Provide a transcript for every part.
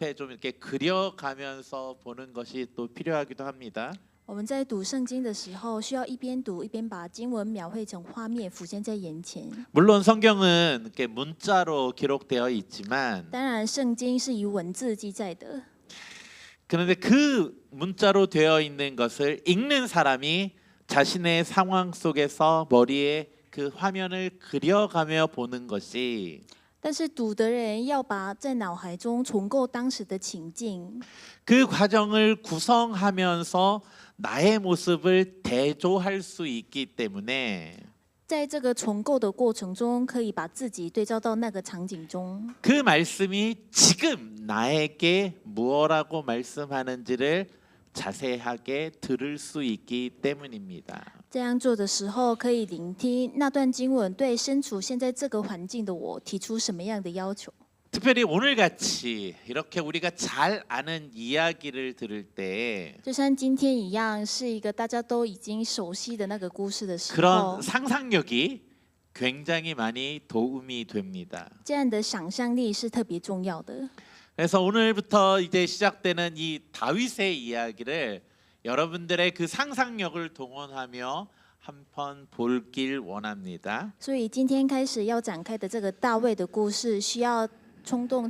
앞에 좀 이렇게 그려가면서 보는 것이 또 필요하기도 합니다. 我们在读圣经的时候，需要一边读一边把经文描绘成画面，浮现在眼前。 물론 성경은 이렇게 문자로 기록되어 있지만 当然，圣经是以文字记载的， 그런데 그 문자로 되어 있는 것을 읽는 사람이 자신의 상황 속에서 머리에 그 화면을 그려가며 보는 것이 但是读的人要把在脑海中重构当时的情境， 그 과정을 구성하면서 나의 모습을 대조할 수 있기 때문에 在这个重构的过程中，可以把自己对照到那个场景中。 그 말씀이 지금 나에게 무엇라고 말씀하는지를 자세하게 들을 수 있기 때문입니다. 这样做的时候，可以聆听那段经文对身处现在这个环境的我提出什么样的要求。 특별히 오늘같이 이렇게 우리가 잘 아는 이야기를 들을 때 就像今天一样，是一个大家都已经熟悉的那个故事的时候 그런 ， 상상력이 굉장히 많이 도움이 됩니다. 这样的想象力是特别重要的。 그래서 오늘부터 이제 시작되는 이 다윗의 이야기를 여러분들의 그 상상력을 동원하며 한번 보길 원합니다. 所以今天开始要展开的这个大卫的故事，需要冲动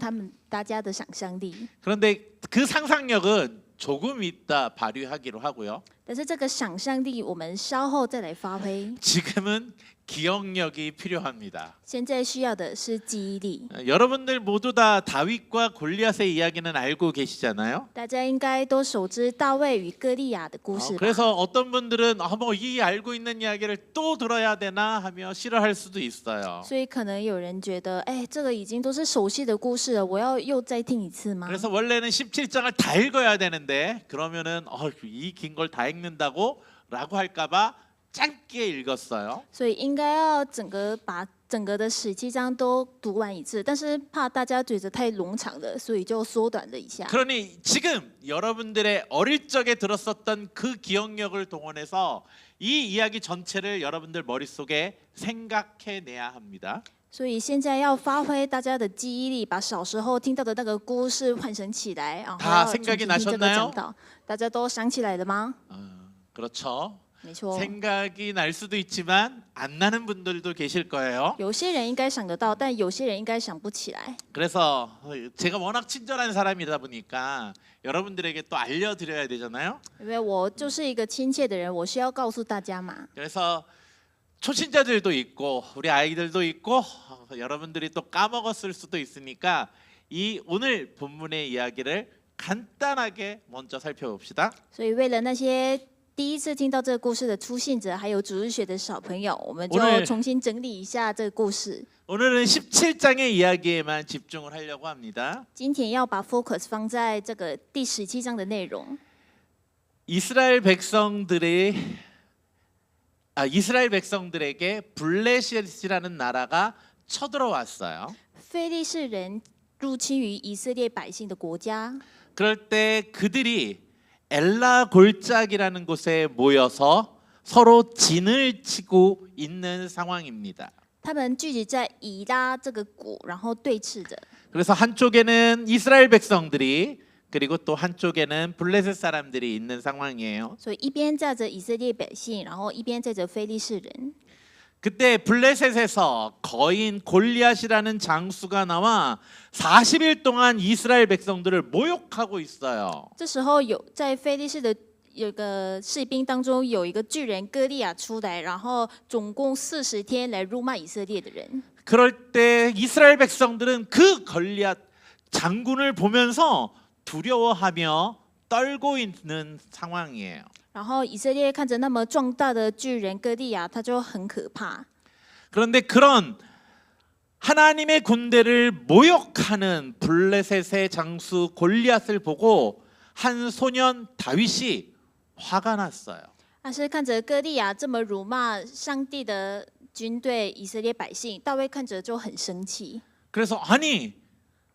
大家的想象力。 그런데 그 상상력은 조금 있다 발휘하기로 하고요. 但是这个想象力，我们稍后再来发挥。 지금은 기억력이 필요합니다. 现在需要的是记忆力。 여러분들 모두 다 다윗과 골리앗의 이야기는 알고 계시잖아요. 大家应该都熟知大卫与歌利亚的故事吧？ 그래서 어떤 분들은 뭐 이 알고 있는 이야기를 또 들어야 되나 하며 싫어할 수도 있어요. 所以可能有人觉得，哎，这个已经都是熟悉的故事了，我要又再听一次吗？ 그래서 원래는 17장을 다 읽어야 되는데 그러면은 이 긴 걸 다 읽는다고 라고 할까봐 짧게 읽었어요. 所以应该要把整个的17章都读完一次，但是怕大家觉得太冗长了，所以就缩短了一下。 그러니 지금 여러분들의 어릴 적에 들었었던 그 기억력을 동원해서 이 이야기 전체를 여러분들 머릿속에 생각해내야 합니다. 所以现在要发挥大家的记忆力，把小时候听到的那个故事唤醒起来，然后 다 要重新 생각이 听这个 나셨나요? 讲道。大家都想起来了吗？ 그렇죠. 没错， 생각이 날 수도 있지만 안 나는 분들도 계실 거예요. 有些人应该想得到，但有些人应该想不起来。 그래서 제가 워낙 친절한 사람이다 보니까 여러분들에게 또 알려드려야 되잖아요. 因为我就是一个亲切的人，我需要告诉大家嘛。 그래서 초신자들도 있고 우리 아이들도 있고 여러분들이 또 까먹었을 수도 있으니까 이 오늘 본문의 이야기를 간단하게 먼저 살펴봅시다. 所以为了那些第一次听到这个故事的初信者，还有主日学的小朋友，我们就 오늘 重新整理一下这个故事。 오늘은 17장의 이야기에만 집중을 하려고 합니다. 今天要把 focus 放在这个第17章的内容。 이스라엘 백성들에게 블레셋이라는 나라가 쳐들어왔어요. 非利士人入侵于以色列百姓的国家， 그럴 때 그들이 엘라 골짜기라는 곳에 모여서 서로 진을 치고 있는 상황입니다. 他们聚集在以拉这个谷，然后对峙着。 그래서 한쪽에는 이스라엘 백성들이 그리고 또 한쪽에는 블레셋 사람들이 있는 상황이에요. 所以一边站着以色列百姓，然后一边站着非利士人。 그때 블레셋에서 거인 골리앗이라는 장수가 나와 40일 동안 이스라엘 백성들을 모욕하고 있어요. 这时候在非利士的有个士兵当中有一个巨人歌利亚出来，然后总共40天来辱骂以色列的人。 그럴 때 이스라엘 백성들은 그 골리앗 장군을 보면서 두려워하며 떨고 있는 상황이에요. 然后以色列看着那么壮大的巨人歌利亚，他就很可怕。 그런데 그런 하나님의 군대를 모욕하는 블레셋의 장수 골리앗을 보고 한 소년 다윗이 화가 났어요. 但是看着歌利亚这么辱骂上帝的军队以色列百姓，大卫看着就很生气。 그래서 아니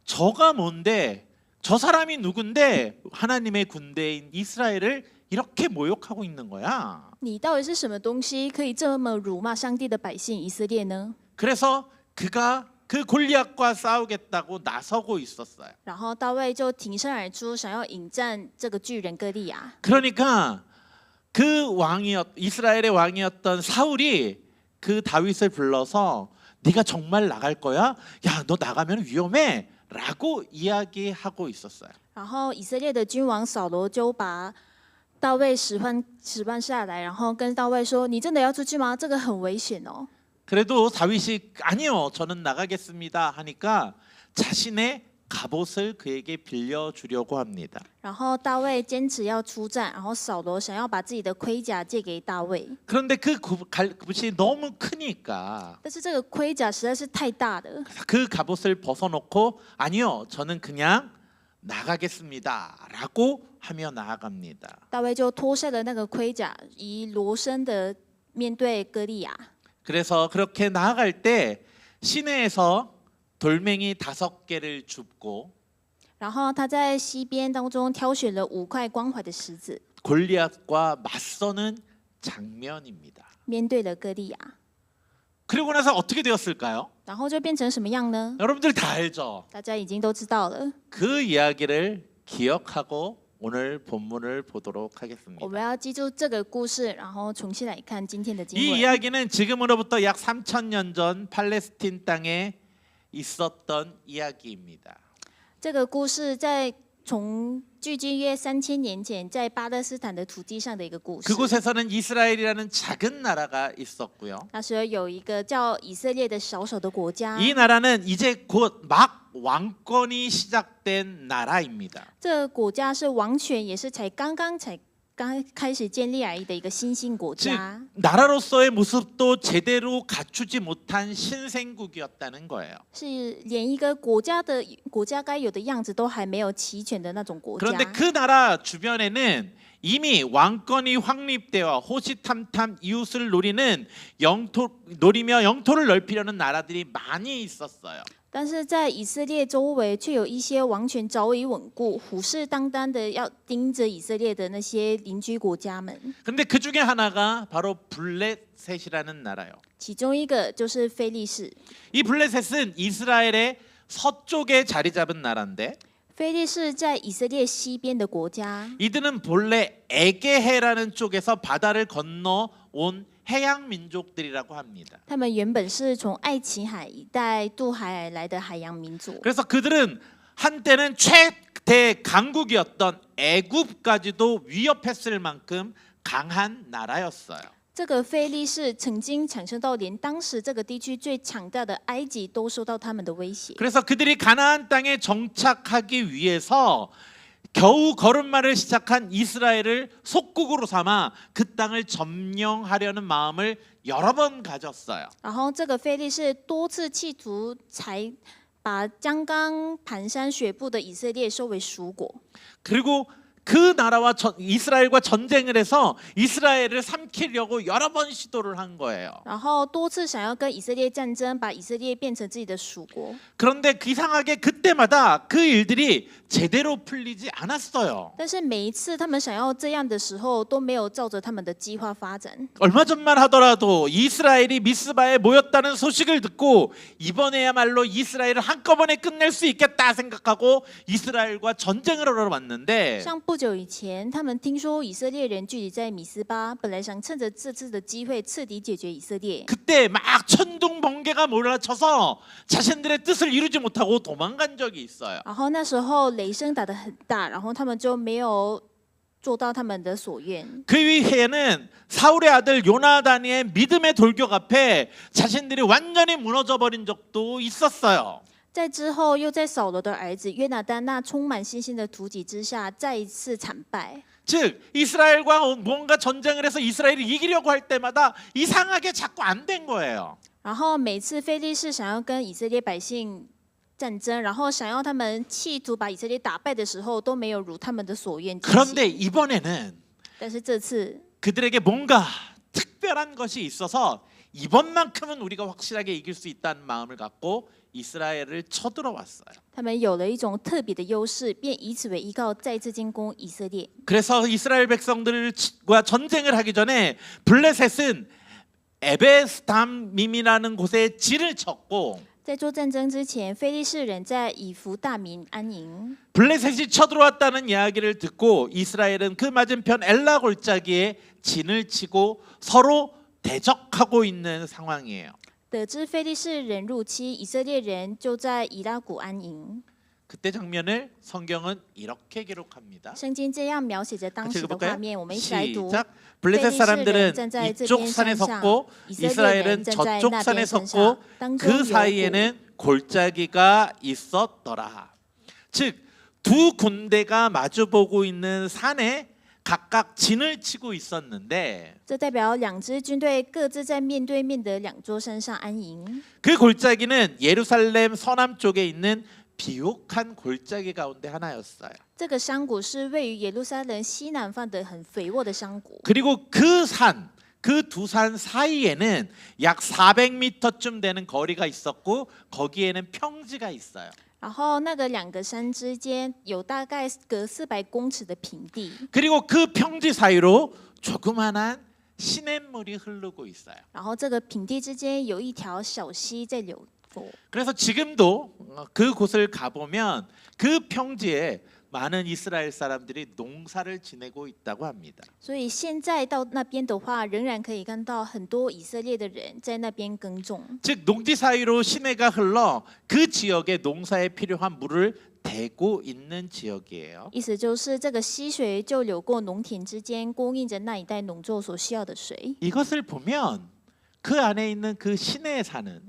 저가 뭔데 저 사람이 누군데 하나님의 군대인 이스라엘을 이렇게 모욕하고 있는 거야. 你到底是什么东西，可以这么辱骂上帝的百姓以色列呢？ 그래서 그가 그 골리앗과 싸우겠다고 나서고 있었어요. 然后大卫就挺身而出，想要迎战这个巨人歌利亚。 그러니까 그 이스라엘의 왕이었던 사울이 그 다윗을 불러서 네가 정말 나갈 거야? 야, 너 나가면 위험해. 라고 이야기하고 있었어요. 然后以色列的君王扫罗就把大卫使唤下来，然后跟大卫说：“你真的要出去吗？这个很危险哦。” 그래도 다윗이 아니요, 저는 나가겠습니다 하니까 자신의 갑옷을 그에게 빌려주려고 합니다. 然后大卫坚持要出战，然后扫罗想要把自己的盔甲借给大卫， 그런데 그 갑옷이 너무 크니까 但是这个盔甲实在是太大了， 그 갑옷을 벗어놓고 아니요, 저는 그냥 나가겠습니다라고 하며 나아갑니다. 大卫就脱下了那个盔甲，以裸身的面对歌利亚。 그래서 그렇게 나아갈 때 시내에서 돌멩이 5개를 줍고 然后他在西边当中挑选了5块光滑的石子， 골리앗과 맞서는 장면입니다. 面对了歌利亚， 그리고 나서 어떻게 되었을까요? 然后就变成什么样呢？ 여러분들 다 알죠? 大家已经都知道了。 그 이야기를 기억하고 오늘 본문을 보도록 我 하겠습니다. 们要记住这个故事，然后重新来看今天的经 이 文。 이야기는 지금으로부터 약 3,000년 전 팔레스틴 땅에 있었던 이야기입니다. 这个故事在从距今约3000年前，在巴勒斯坦的土地上的一个故事。 그곳에서는 이스라엘이라는 작은 나라가 있었고요. 那时候有一个叫以色列的小小的国家， 이 나라는 이제 곧 막 왕권이 시작된 나라입니다. 这个国家是王权，也是刚开始建立而已的一个新兴国 즉 家， 나라로서의 모습도 제대로 갖추지 못한 신생국이었다는 거예요. 是连一个国家该有的样子都还没有齐全的那种国家。 그런데 그 나라 주변에는 이미 왕권이 확립되어 호시탐탐 이웃을 노리며 영토를 넓히려는 나라들이 많이 있었어요. 但是在以色列周围，却有一些王权早已稳固、虎视眈眈的要盯着以色列的那些邻居国家们。 근데 그 중에 하나가 바로 블레셋이라는 나라요. 其中一个就是非利士。 이 블레셋은 이스라엘의 서쪽에 자리 잡은 나라인데 非利士在以色列西边的国家， 이들은 본래 에게해라는 쪽에서 바다를 건너 온 해양 민족들이라고 합니다. 他们原本是从爱琴海一带渡海而来的海洋民族。 그래서 그들은 한때는 최대 강국이었던 애굽까지도 위협했을 만큼 강한 나라였어요. 这个非利士曾经产生到连当时这个地区最强大的埃及都受到他们的威胁。 그래서 그들이 가나안 땅에 정착하기 위해서 겨우 걸음마를 시작한 이스라엘을 속국으로 삼아 그 땅을 점령하려는 마음을 여러 번 가졌어요. 然后这个非利士多次企图才把刚刚蹒跚学步的以色列收为属国。 그리고 그 나라와 이스라엘과 전쟁을 해서 이스라엘을 삼키려고 여러 번 시도를 한 거예요. 然后多次想要跟以色列战争，把以色列变成自己的属国。 그런데 이상하게 그때마다 그 일들이 제대로 풀리지 않았어요. 但是每一次他们想要这样的时候，都没有照着他们的计划发展。 얼마 전만 하더라도 이스라엘이 미스바에 모였다는 소식을 듣고 이번에야말로 이스라엘을 한꺼번에 끝낼 수 있겠다 생각하고 이스라엘과 전쟁을 하러 왔는데 像不久以前，他们听说以色列人聚集在米斯巴，本来想趁着这次的机会彻底解决以色列。 그때 막 천둥 번개가 몰아쳐서 자신들의 뜻을 이루지 못하고 도망간 적이 있어요. 然后那时候雷声打得很大，然后他们就没有做到他们的所愿。 그 위에는 사울의 아들 요나단의 믿음의 돌격 앞에 자신들이 완전히 무너져 버린 적도 있었어요. 在之后，又在扫罗的儿子约拿丹那充满信心的图给之下，再一次惨败。 즉 이스라엘과 뭔가 전쟁을 해서 이스라엘을 이기려고 할 때마다 이상하게 자꾸 안 된 거예요. 然后每次非利士想要跟以色列百姓战争，然后想要他们企图把以色列打败的时候，都没有如他们的所愿之 그런데 行。 이번에는 但是这次， 그들에게 뭔가 특별한 것이 있어서 이번만큼은 우리가 확실하게 이길 수 있다는 마음을 갖고 이스라엘을 쳐들어왔어요. 他们有了一种特别的优势，便以此为依靠，再次进攻以色列。 그래서 이스라엘 백성들과 전쟁을 하기 전에 블레셋은 에베스담밈이라는 곳에 진을 쳤고 在做战争之前，非利士人在以弗大民安营。 블레셋이 쳐들어왔다는 이야기를 듣고 이스라엘은 그 맞은편 엘라 골짜기에 진을 치고 서로 대적하고 있는 상황이에요. 得知非利士人入侵，以色列人就在以拉谷安营。 그때 장면을 성경은 이렇게 기록합니다. 圣经这样描写着当 같이 时的 읽어볼까요? 画面，我们一起来读。 시작. 블레셋 사람들은 站在这 이쪽 边 산에 山上， 섰고 以色列 이스라엘은 人站在 저쪽 那 산에 边山上 섰고 ，当中 그 有谷。 사이에는 골짜기가 있었더라. 즉 두 군대가 마주보고 있는 산에 각각 진을 치고 있었는데 这代表两支军队各自在面对面的两座山上安营。 그 골짜기는 예루살렘 서남 쪽에 있는 비옥한 골짜기 가운데 하나였어요. 这个山谷是位于耶路撒冷西南方的很肥沃的山谷。 그리고 그 산, 그 두 산 사이에는 약 400m쯤 되는 거리가 있었고 거기에는 평지가 있어요. 然后那个两个山之间有大概隔400公尺的平地， 그리고 그 평지 사이로 조그만한 시냇물이 흐르고 있어요. 然后这个平地之间有一条小溪在流过。 그래서 지금도 그곳을 가보면 그 평지에 많은 이스라엘 사람들이 농사를 지내고 있다고 합니다. 所以现在到那边的话，仍然可以看到很多以色列的人在那边耕种。 즉 농지 사이로 시내가 흘러 그 지역에 농사에 필요한 물을 대고 있는 지역이에요. 意思就是这个溪水就流过农田之间，供应着那一带农作所需要的水。 이것을 보면 그 안에 있는 그 시내에 사는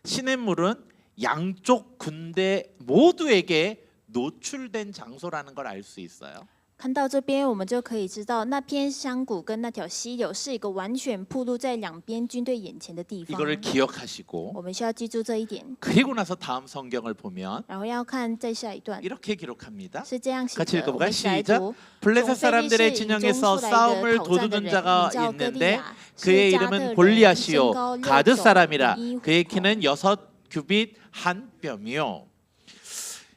시냇물은 양쪽 군대 모두에게 노출된 장소라는 걸 알 수 있어요. 看到这边，我们就可以知道那片山谷跟那条溪流是一个完全暴露在两边军队眼前的地方。 이거를 기억하시고 我们需要记住这一点。 그리고 나서 다음 성경을 보면 然后要看再下一段， 이렇게 기록합니다. 是这样写 같이 的。我 읽어볼까요? 们一起来 시작. 读。 블레셋 사람들의 진영에서 싸움을 도두는 자가 있는데 그의 이름은 골리앗이요 가드 사람이라 그의 키는 6규빗 한 뼘이요.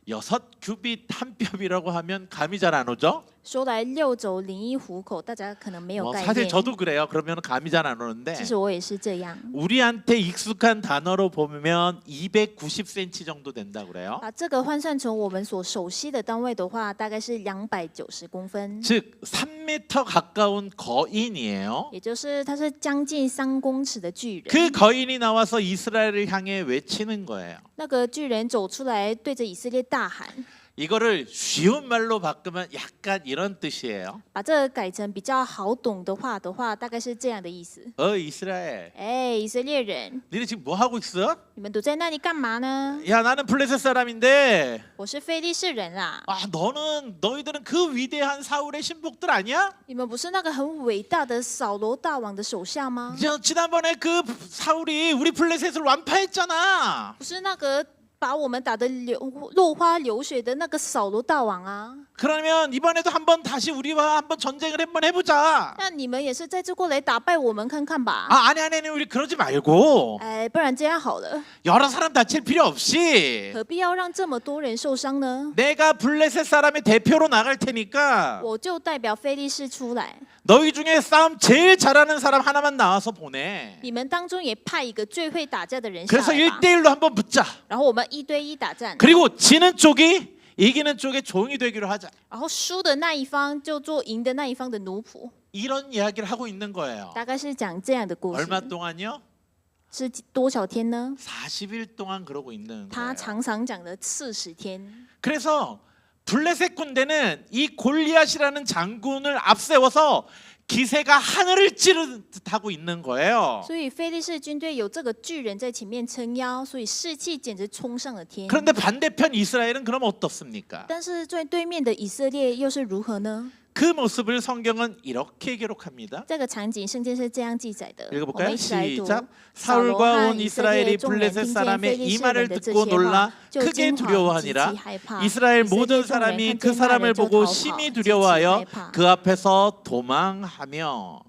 6규빗 한 뼘이라고 하면 감이 잘 안 오죠? 说来6肘01虎口，大家可能没有概 사실 念。 저도 그래요. 그러면 감이 잘 안 오는데 其实我也是这样。 우리한테 익숙한 단어로 보면 290cm 정도 된다 그래요. 把这个换算成我们所熟悉的单位的话，大概是290公分， 즉 3m 가까운 거인이에요. 也就是它是将近3公尺的巨人。 그 거인이 나와서 이스라엘을 향해 외치는 거예요. 那个巨人走出来，对着以色列大喊。 이거를 쉬운 말로 바꾸면 약간 이런 뜻이에요. 把这个改成比较好懂的话，大概是这样的意思。 이스라엘, 哎，以色列人， 너네 지금 뭐 하고 있어? 你们躲在那里干嘛呢？ 야, 나는 블레셋 사람인데, 我是非利士人啦。 너희들은 그 위대한 사울의 신복들 아니야? 你们不是那个很伟大的扫罗大王的手下吗？ 지난번에 그 사울이 우리 블레셋을 완파했잖아. 不是那个把我们打得落花流水的那个扫罗大王啊！ 그러면 이번에도 한번 다시 우리와 한번 전쟁을 한번 해보자. 那你们也是再次过来打败我们看看吧。 아니, 우리 그러지 말고 哎，不然这样好了， 여러 사람 다칠 필요 없이 何必要让这么多人受伤呢？ 내가 블레셋 사람의 대표로 나갈 테니까 我就代表非利士出来， 너희 중에 싸움 제일 잘하는 사람 하나만 나와서 보내. 你们当中也派一个最会打架的人下 그래서 来吧。 1대1로 한번 붙자. 然后我们1对1打战， 그리고 지는 쪽이 이기는 쪽의 종이 되기로 하자. 然后输的那一方就做赢的那一方的奴仆， 이런 이야기를 하고 있는 거예요. 大概是讲这样的故事。 얼마 동안요? 是多少天呢？ 40일 동안 그러고 있는 他 거예요. 常常讲的40天。 그래서 블레셋 군대는 이 골리앗이라는 장군을 앞세워서 기세가 하늘을 찌르듯 하고 있는 거예요. 所以非利士军队有这个巨人在前面撑腰，所以士气简直冲上了天。 그런데 반대편 이스라엘은 그럼 어떻습니까? 但是在对面的以色列又是如何呢？ 그 모습을 성경은 이렇게 기록합니다. 这个场景圣经是这样记载的。我 읽어볼까요? 们一起来读。 시작. 扫罗 사울과 和 온 以色列 이스라엘이 众人 블레셋 听见 사람의 非利 이 士 말을 人的这 듣고 些 놀라 话，就 크게 惊慌极 두려워하니라. 其害怕。 이스라엘 以色列 모든 众人 사람이 看 그 见那 사람을 人就 보고 逃跑， 심히 极其害 두려워하여 怕。 그 앞에서 도망하며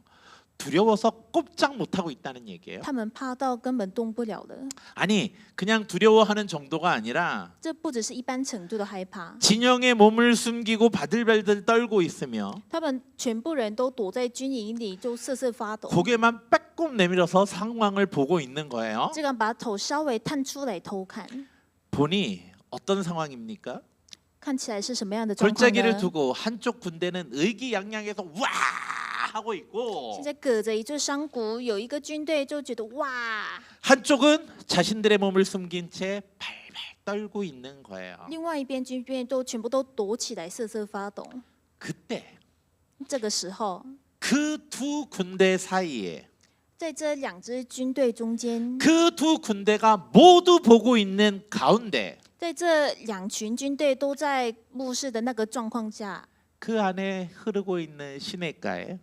두려워서 꼼짝 못하고 있다는 얘기예요. 他们怕到根本动不了了。 아니 그냥 두려워하는 정도가 아니라 这不只是一般程度的害怕， 진영에 몸을 숨기고 바들바들 떨고 있으며 他们全部人都躲在军营里，就瑟瑟发抖， 고개만 빼꼼 내밀어서 상황을 보고 있는 거예요. 这样把头稍微探出来偷看， 보니 어떤 상황입니까? 看起来是什么样的状况 골짜기를 呢？ 두고 한쪽 군대는 의기양양해서 와 하고 있고 现在隔着一座山谷，有一个军队就觉得哇， 한쪽은 자신들의 몸을 숨긴 채 발발 떨고 있는 거예요. 另外一边军队都全部都躲起来，瑟瑟发抖。 그때 这个时候， 그 두 군대 사이에 在这两支军队中间， 그 두 군대가 모두 보고 있는 가운데 在这两群军队都在目视的那个状况下， 그 안에 흐르고 있는 시냇가에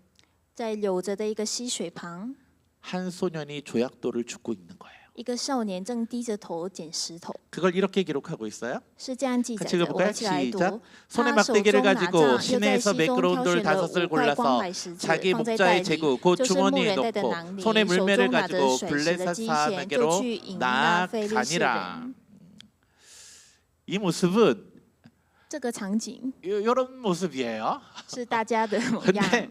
在流着的一个溪水旁， 한 소년이 조약돌을 줍고 있는 거예요. 一个少年正低着头捡石头， 그걸 이렇게 기록하고 있어요. 是这样记载 같이 的。我 읽어볼까요? 们一起来读。 시작. 손에 他手 막대기를 中拿 가지고 杖，又在 시내에서 溪中 매끄러운 挑 돌 选了 5을 5块光 골라서 白石子， 자기 放在袋 목자의 里， 재구 곧 就是牧 주머니에 人带的 넣고 囊里， 손에 手 물매를 中拿着 가지고 水石的机弦，就 블레셋사에게로 去引那非利士 나아가니라. 人。 이 모습은 这个场景 이런 모습이에요. 是大家的模 근데 样，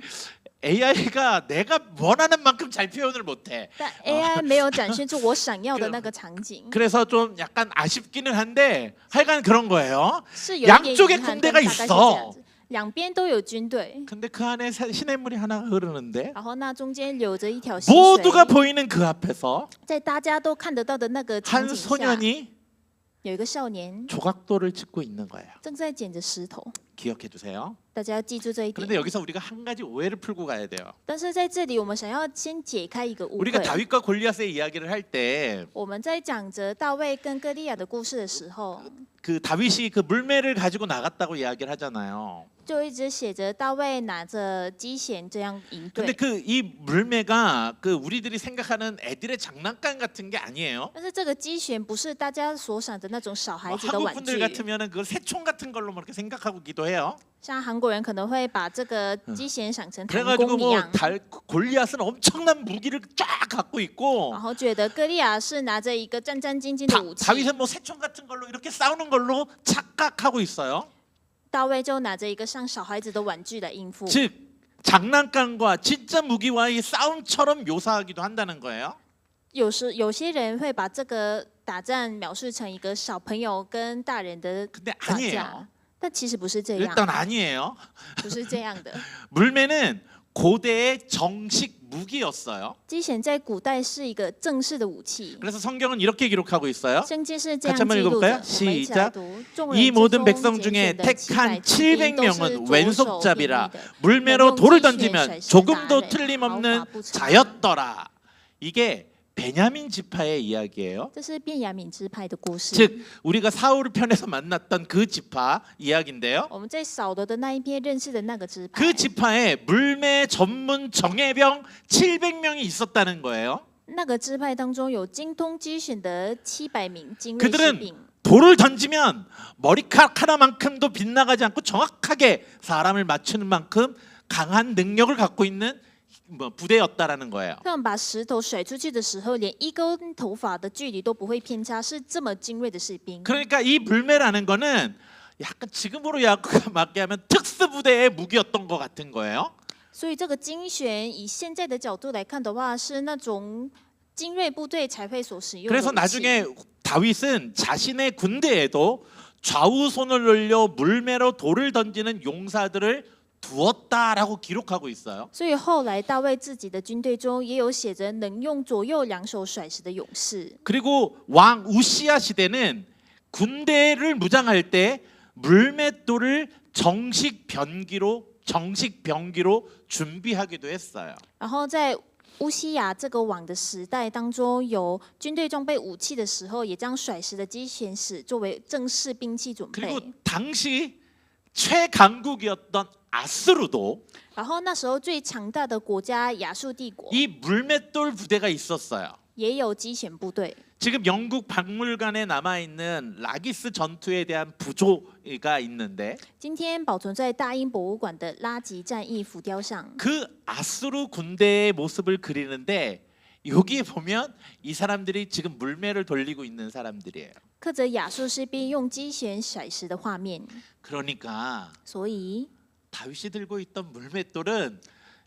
AI가 내가 원하는 만큼 잘 표현을 못해. 但 AI 没有展现出我想要的那个场景， 그래서 좀 약간 아쉽기는 한데 하여간 그런 거예요. 是有一点 양쪽에 遗憾， 군대가 但大概是这样 있어. 子。两边都有军队， 근데 그 안에 시냇물이 하나 흐르는데 然后那中间流着一条溪水， 모두가 보이는 그 앞에서 在大家都看得到的那个场 한 景下， 소년이 有一个少年 조각돌을 짚고 있는 거예요. 正在捡着石头。 기억해 주세요. 大家要记住这一 그런데 点。 여기서 우리가 한 가지 오해를 풀고 가야 돼요. 但是在这里，我们想要先解开一个误 우리가 会。 다윗과 골리앗의 이야기를 할 때 그 我们在讲着大卫跟歌利亚的故事的时候， 다윗이 그 물매를 가지고 나갔다고 이야기를 하잖아요. 就一直写着大卫拿着机弦这样营 근데 队。 그 이 물매가 그 우리들이 생각하는 애들의 장난감 같은 게 아니에요. 但是这个机弦不是大家所想的那种小孩子的 한국 玩 분들 具， 같으면은 그걸 새총 같은 걸로 뭐 이렇게 생각하기도 해요. 像韩国人可能会把这个机弦想成弹 그래가지고 弓一 뭐 样， 골리앗은 엄청난 무기를 쫙 갖고 있고 然后觉得歌利亚是拿着一个战战兢兢的武器， 다윗은 뭐 새총 같은 걸로 이렇게 싸우는 걸로 착각하고 있어요. 大卫就拿着一个像小孩子的玩具来应付。 즉 장난감과 진짜 무기와의 싸움처럼 묘사하기도 한다는 거예요. 有些人会把这个打战描述成一个小朋友跟大人的 근데 打 아니에요. 架，但其实不是这样， 일단 아니에요. 不是这样的。 물매는 고대의 정식 무기였어요. 机弦在古代是一个正式的武器， 그래서 성경은 이렇게 기록하고 있어요. 圣经是这样 같이 한번 记录 읽어볼까요 的。我们一起来 시작 读：众人 이 之 모든 中 백성 拣 중에 选的 택한 700兵都是 700명은 左手 왼손잡이라 兵力的， 물매로 돌을 던지면 던지면 조금도 잘 틀림없는毫发不差 자였더라. 이게 베냐민 지파의 이야기예요. 这是便雅悯支派的故事。 즉 우리가 사울 편에서 만났던 그 지파 이야기인데요. 我们在扫罗的那一篇认识的那个支派 그 ， 지파에 물매 전문 정예병 700명이 있었다는 거예요. 那个支派当中有精通机弦的700名精锐士 그들은 兵。 돌을 던지면 머리카락 하나만큼도 빗나가지 않고 정확하게 사람을 맞추는 만큼 강한 능력을 갖고 있는 부대였다라는 거예요. 他们把石头甩出去的时候，连一根头发的距离都不会偏差，是这么精锐的士兵。 그러니까 이 물매라는 거는 약간 지금으로 맞게 하면 특수부대의 무기였던 것 같은 거예요. 所以这个精弦以现在的角度来看的话，是那种精锐部队才会所使用的 그래서 武器。 나중에 다윗은 자신의 군대에도 좌우손을 올려 물매로 돌을 던지는 용사들을 두었다라고 기록하고 있어요. 所以后来大卫自己的军队中也有写着能用左右两手甩石的勇士。 그리고 왕 우시야 시대는 군대를 무장할 때 물맷돌을 정식 병기로 준비하기도 했어요. 然后在乌西雅这个王的时代当中，有军队装备武器的时候，也将甩石的机弦使作为正式兵器准备。 그리고 당시 최강국이었던 아스루도 然后那时候最强大的国家亚述帝国 이 물맷돌 부대가 있었어요. 也有机弦部队， 지금 영국 박물관에 남아 있는 라기스 전투에 대한 부조가 있는데 今天保存在大英博物馆的拉吉战役浮雕上， 그 아수르 군대의 모습을 그리는데 여기 보면 이 사람들이 지금 물매를 돌리고 있는 사람들이에요. 刻着亚述士兵用机弦甩石的画面。 그러니까 所以 다윗이 들고 있던 물맷돌은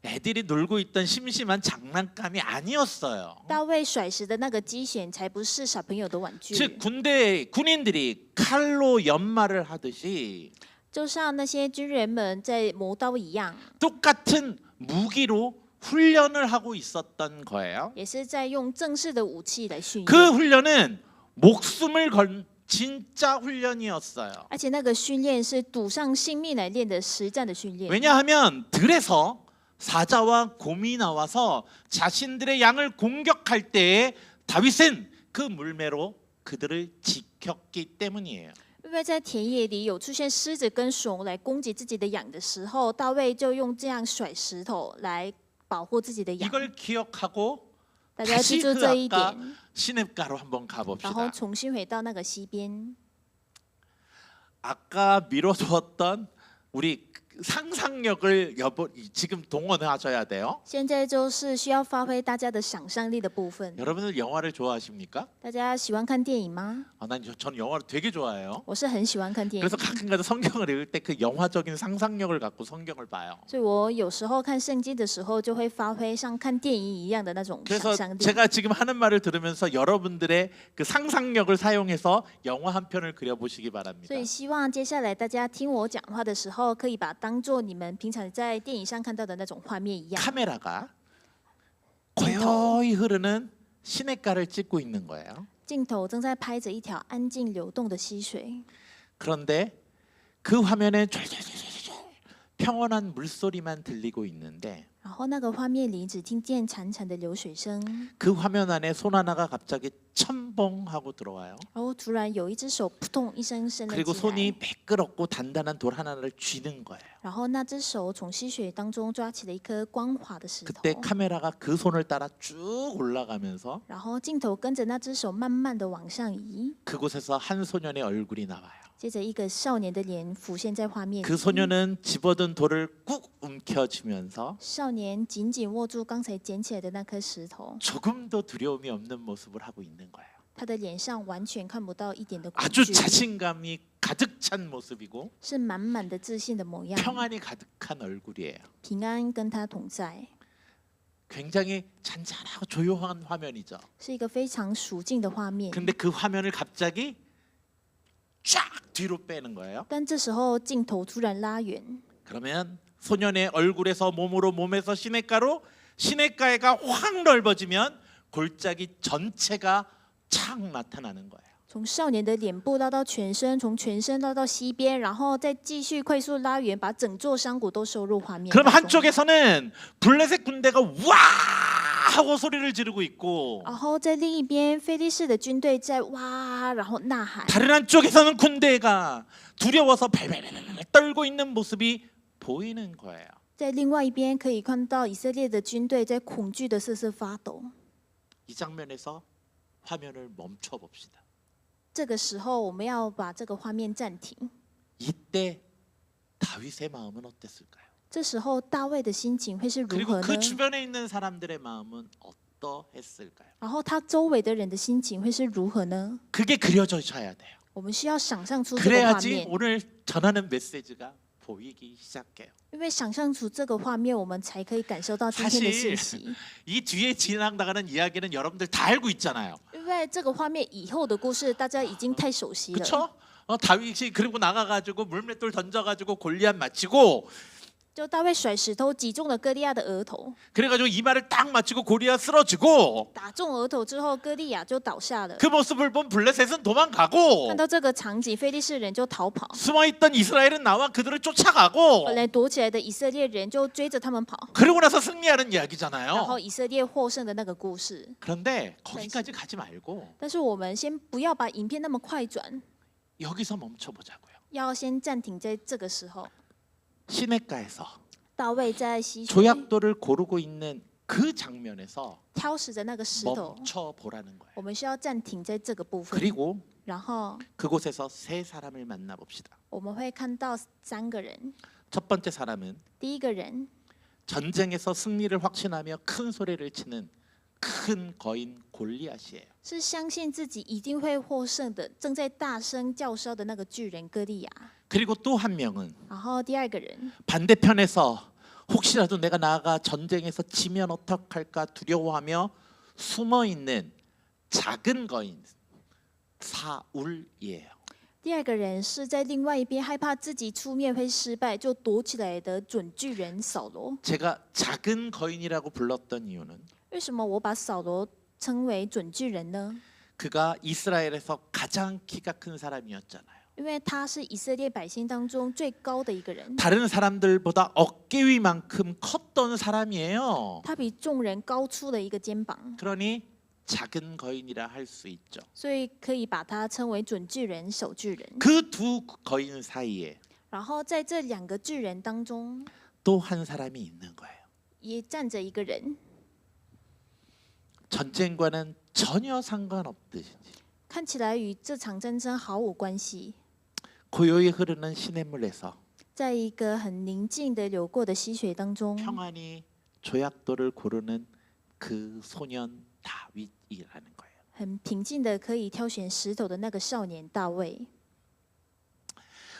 애들이 놀고 있던 심심한 장난감이 아니었어요. 大卫甩石的那个机弦才不是小朋友的玩具， 즉 군인들이 칼로 연말을 하듯이 就像那些军人们在磨刀一样， 똑같은 무기로 훈련을 하고 있었던 거예요. 也是在用正式的武器来训 그 练。 훈련은 목숨을 건 진짜 훈련이었어요. 而且那个训练是赌上性命来练的实战的训练。 왜냐하면 들에서 사자와 곰이 나와서 자신들의 양을 공격할 때에 다윗은 그 물매로 그들을 지켰기 때문이에요. 因为在田野里有出现狮子跟熊来攻击自己的羊的时候，大卫就用这样甩石头来保护自己的羊。 이걸 기억하고 大家要记 다시 住 그 这一 아까 点， 시냇가로 한번 然后 가봅시다. 重新回到那个溪边。 아까 미뤄두었던 우리 상상력을 지금 동원하셔야 돼요. 现在就是需要发挥大家的想象力的部分。 여러분들 영화를 좋아하십니까? 大家喜欢看电影吗？ 전 영화를 되게 좋아해요. 我是很喜欢看电影 그래서 ， 가끔가다 성경을 읽을 때 그 영화적인 상상력을 갖고 성경을 봐요. 所以我有时候看圣经的时候，就会发挥像看电影一样的那种 그래서 想象力。 제가 지금 하는 말을 들으면서 여러분들의 그 상상력을 사용해서 영화 한 편을 그려보시기 바랍니다. 所以希望接下来大家听我讲话的时候，可以把当做你们平常在电影上看到的那种画面一样。 카메라가 고요히 흐르는 시냇가를 찍고 있는 거예요. 镜头正在拍着一条安静流动的溪水， 그런데 그 화면에 쫄쫄쫄쫄 평온한 물소리만 들리고 있는데 然后那个画面里只听见潺潺的流水声， 그 화면 안에 손 하나가 갑자기 첨벙하고 들어와요. 然后突然有一只手扑通一声伸了 그리고 进 손이 来， 매끄럽고 단단한 돌 하나를 쥐는 거예요. 然后那只手从溪水当中抓起了一颗光滑的石头， 그때 카메라가 그 손을 따라 쭉 올라가면서 然后镜头跟着那只手慢慢的往上移， 그곳에서 한 소년의 얼굴이 나와요. 接着一个少年的脸浮现在画面 그 里。 소년은 집어든 돌을 꾹 움켜쥐면서 少年紧紧握住刚才捡起来的那颗石头， 조금도 두려움이 없는 모습을 하고 있는 거예요. 他的脸上完全看不到一点的恐 아주 惧， 자신감이 가득 찬 모습이고 是满满的自信的模样。 평안이 가득한 얼굴이에요. 平安跟他同在， 굉장히 잔잔하고 조용한 화면이죠. 是一个非常熟静的画面。 근데 그 화면을 갑자기 쫙 뒤로 빼는 거예요. 但这时候镜头突然拉远， 그러면 소년의 얼굴에서 몸에서 시냇가가 확 넓어지면 골짜기 전체가 착 나타나는 거예요. 从少年的脸部拉到全身，从全身拉到西边，然后再继续快速拉远，把整座山谷都收入画面 그럼 当中。 한쪽에서는 블레셋 군대가 와 하고 소리를 지르고 있고 然后在另一边，菲利士的军队在哇，然后呐喊； 다른 한쪽에서는 군대가 두려워서 발발발 떨고 있는 모습이 보이는 거예요. 在另外一边，可以看到以色列的军队在恐惧的瑟瑟发抖。 이 장면에서 화면을 멈춰 봅시다. 这个时候，我们要把这个画面暂停。 이때 다윗의 마음은 어땠을까요? 这时候，大卫的心情会是如 그리고 何 그 呢？ 주변에 있는 사람들의 마음은 어떠했을까요? 然后他周围的人的心情会是如何呢？ 그게 그려져야 돼요. 我们需要想象出这个画 그래야지 面， 오늘 전하는 메시지가 보이기 시작해요. 因为想象出这个画面，我们才可以感受到今天的信息。 이 뒤에 지나가는 이야기는 여러분들 다 알고 있잖아요. 因为这个画面以后的故事，大家已经太熟悉了。 그렇죠? 다윗이 그리고 나가가지고 물맷돌 던져가지고 골리앗 맞히고 就大卫甩石头击中了歌利亚的额头， 그래가지고 이마를 딱 맞히고 골리앗 쓰러지고 打中额头之后，歌利亚就倒下了。 그 모습을 본 블레셋은 도망가고 看到这个场景，非利士人就逃跑， 숨어있던 이스라엘은 나와 그들을 쫓아가고 本来躲起来的以色列人就追着他们跑， 그러고 나서 승리하는 然后 이야기잖아요. 以色列获胜的那个故事。 그런데 거기까지 가지 말고 但是我们先不要把影片那么快转， 여기서 멈춰보자고요. 要先暂停在这个时候。 시냇가에서 大卫在溪水， 조약돌을 고르고 있는 그 장면에서 挑食的那个石头， 멈춰 보라는 거예요. 我们需要暂停在这个部分， 그리고 然后 그곳에서 세 사람을 만나 봅시다. 我们会看到3个人。 첫 번째 사람은 第一个人 전쟁에서 승리를 확신하며 큰 소리를 치는 큰 거인 골리앗이에요. 是相信自己一定会获胜的，正在大声叫嚣的那个巨人歌利亚。 그리고 또 한 명은 然后第二个人 반대편에서 혹시라도 내가 나아가 전쟁에서 지면 어떡할까 두려워하며 숨어 있는 작은 거인 사울이에요. 第二个人是在另外一边害怕自己出面会失败，就躲起来的准巨人扫罗。 제가 작은 거인이라고 불렀던 이유는 为什么我把扫罗称为准巨人呢？ 그가 이스라엘에서 가장 키가 큰 사람이었잖아요. 因为他是以色列百姓当中最高的一个人， 다른 사람들보다 어깨 위만큼 컸던 사람이에요. 他比众人高出了一个肩膀， 그러니 작은 거인이라 할 수 있죠. 所以可以把他称为准巨人、小巨人。 그 두 거인 사이에 然后在这2个巨人当中， 또 한 사람이 있는 거예요. 也站着一个人， 전쟁과는 전혀 상관없듯이 看起来与这场战争毫无关系。 고요히 흐르는 시냇물에서 在一个很宁静的流过的溪水当中， 평안히 조약돌을 고르는 그 소년 다윗이라는 거예요. 很平静的可以挑选石头的那个少年大卫。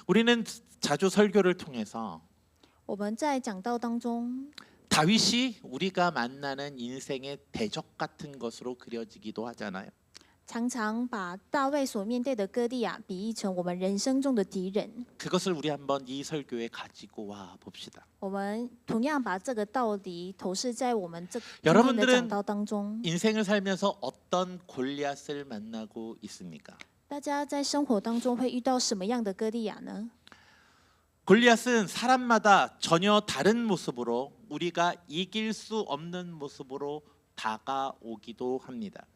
우리는 자주 설교를 통해서 我们在讲道当中， 다윗이 우리가 만나는 인생의 대적 같은 것으로 그려지기도 하잖아요. 常常把大卫所面对的歌利亚比喻成我们人生中的敌人。 그것을 우리 한번 이 설교에 가지고 와 봅시다. 我们同样把这个道理投射在我们这今天的讲道当中。 인생을 살면서 어떤 골리앗을 만나고 있습니까? 大家在生活当中会遇到什么样的歌利亚呢？ 골리앗은 사람마다 전혀 다른 모습으로 우리가 이길 수 없는 모습으로 다가오기도 합니다.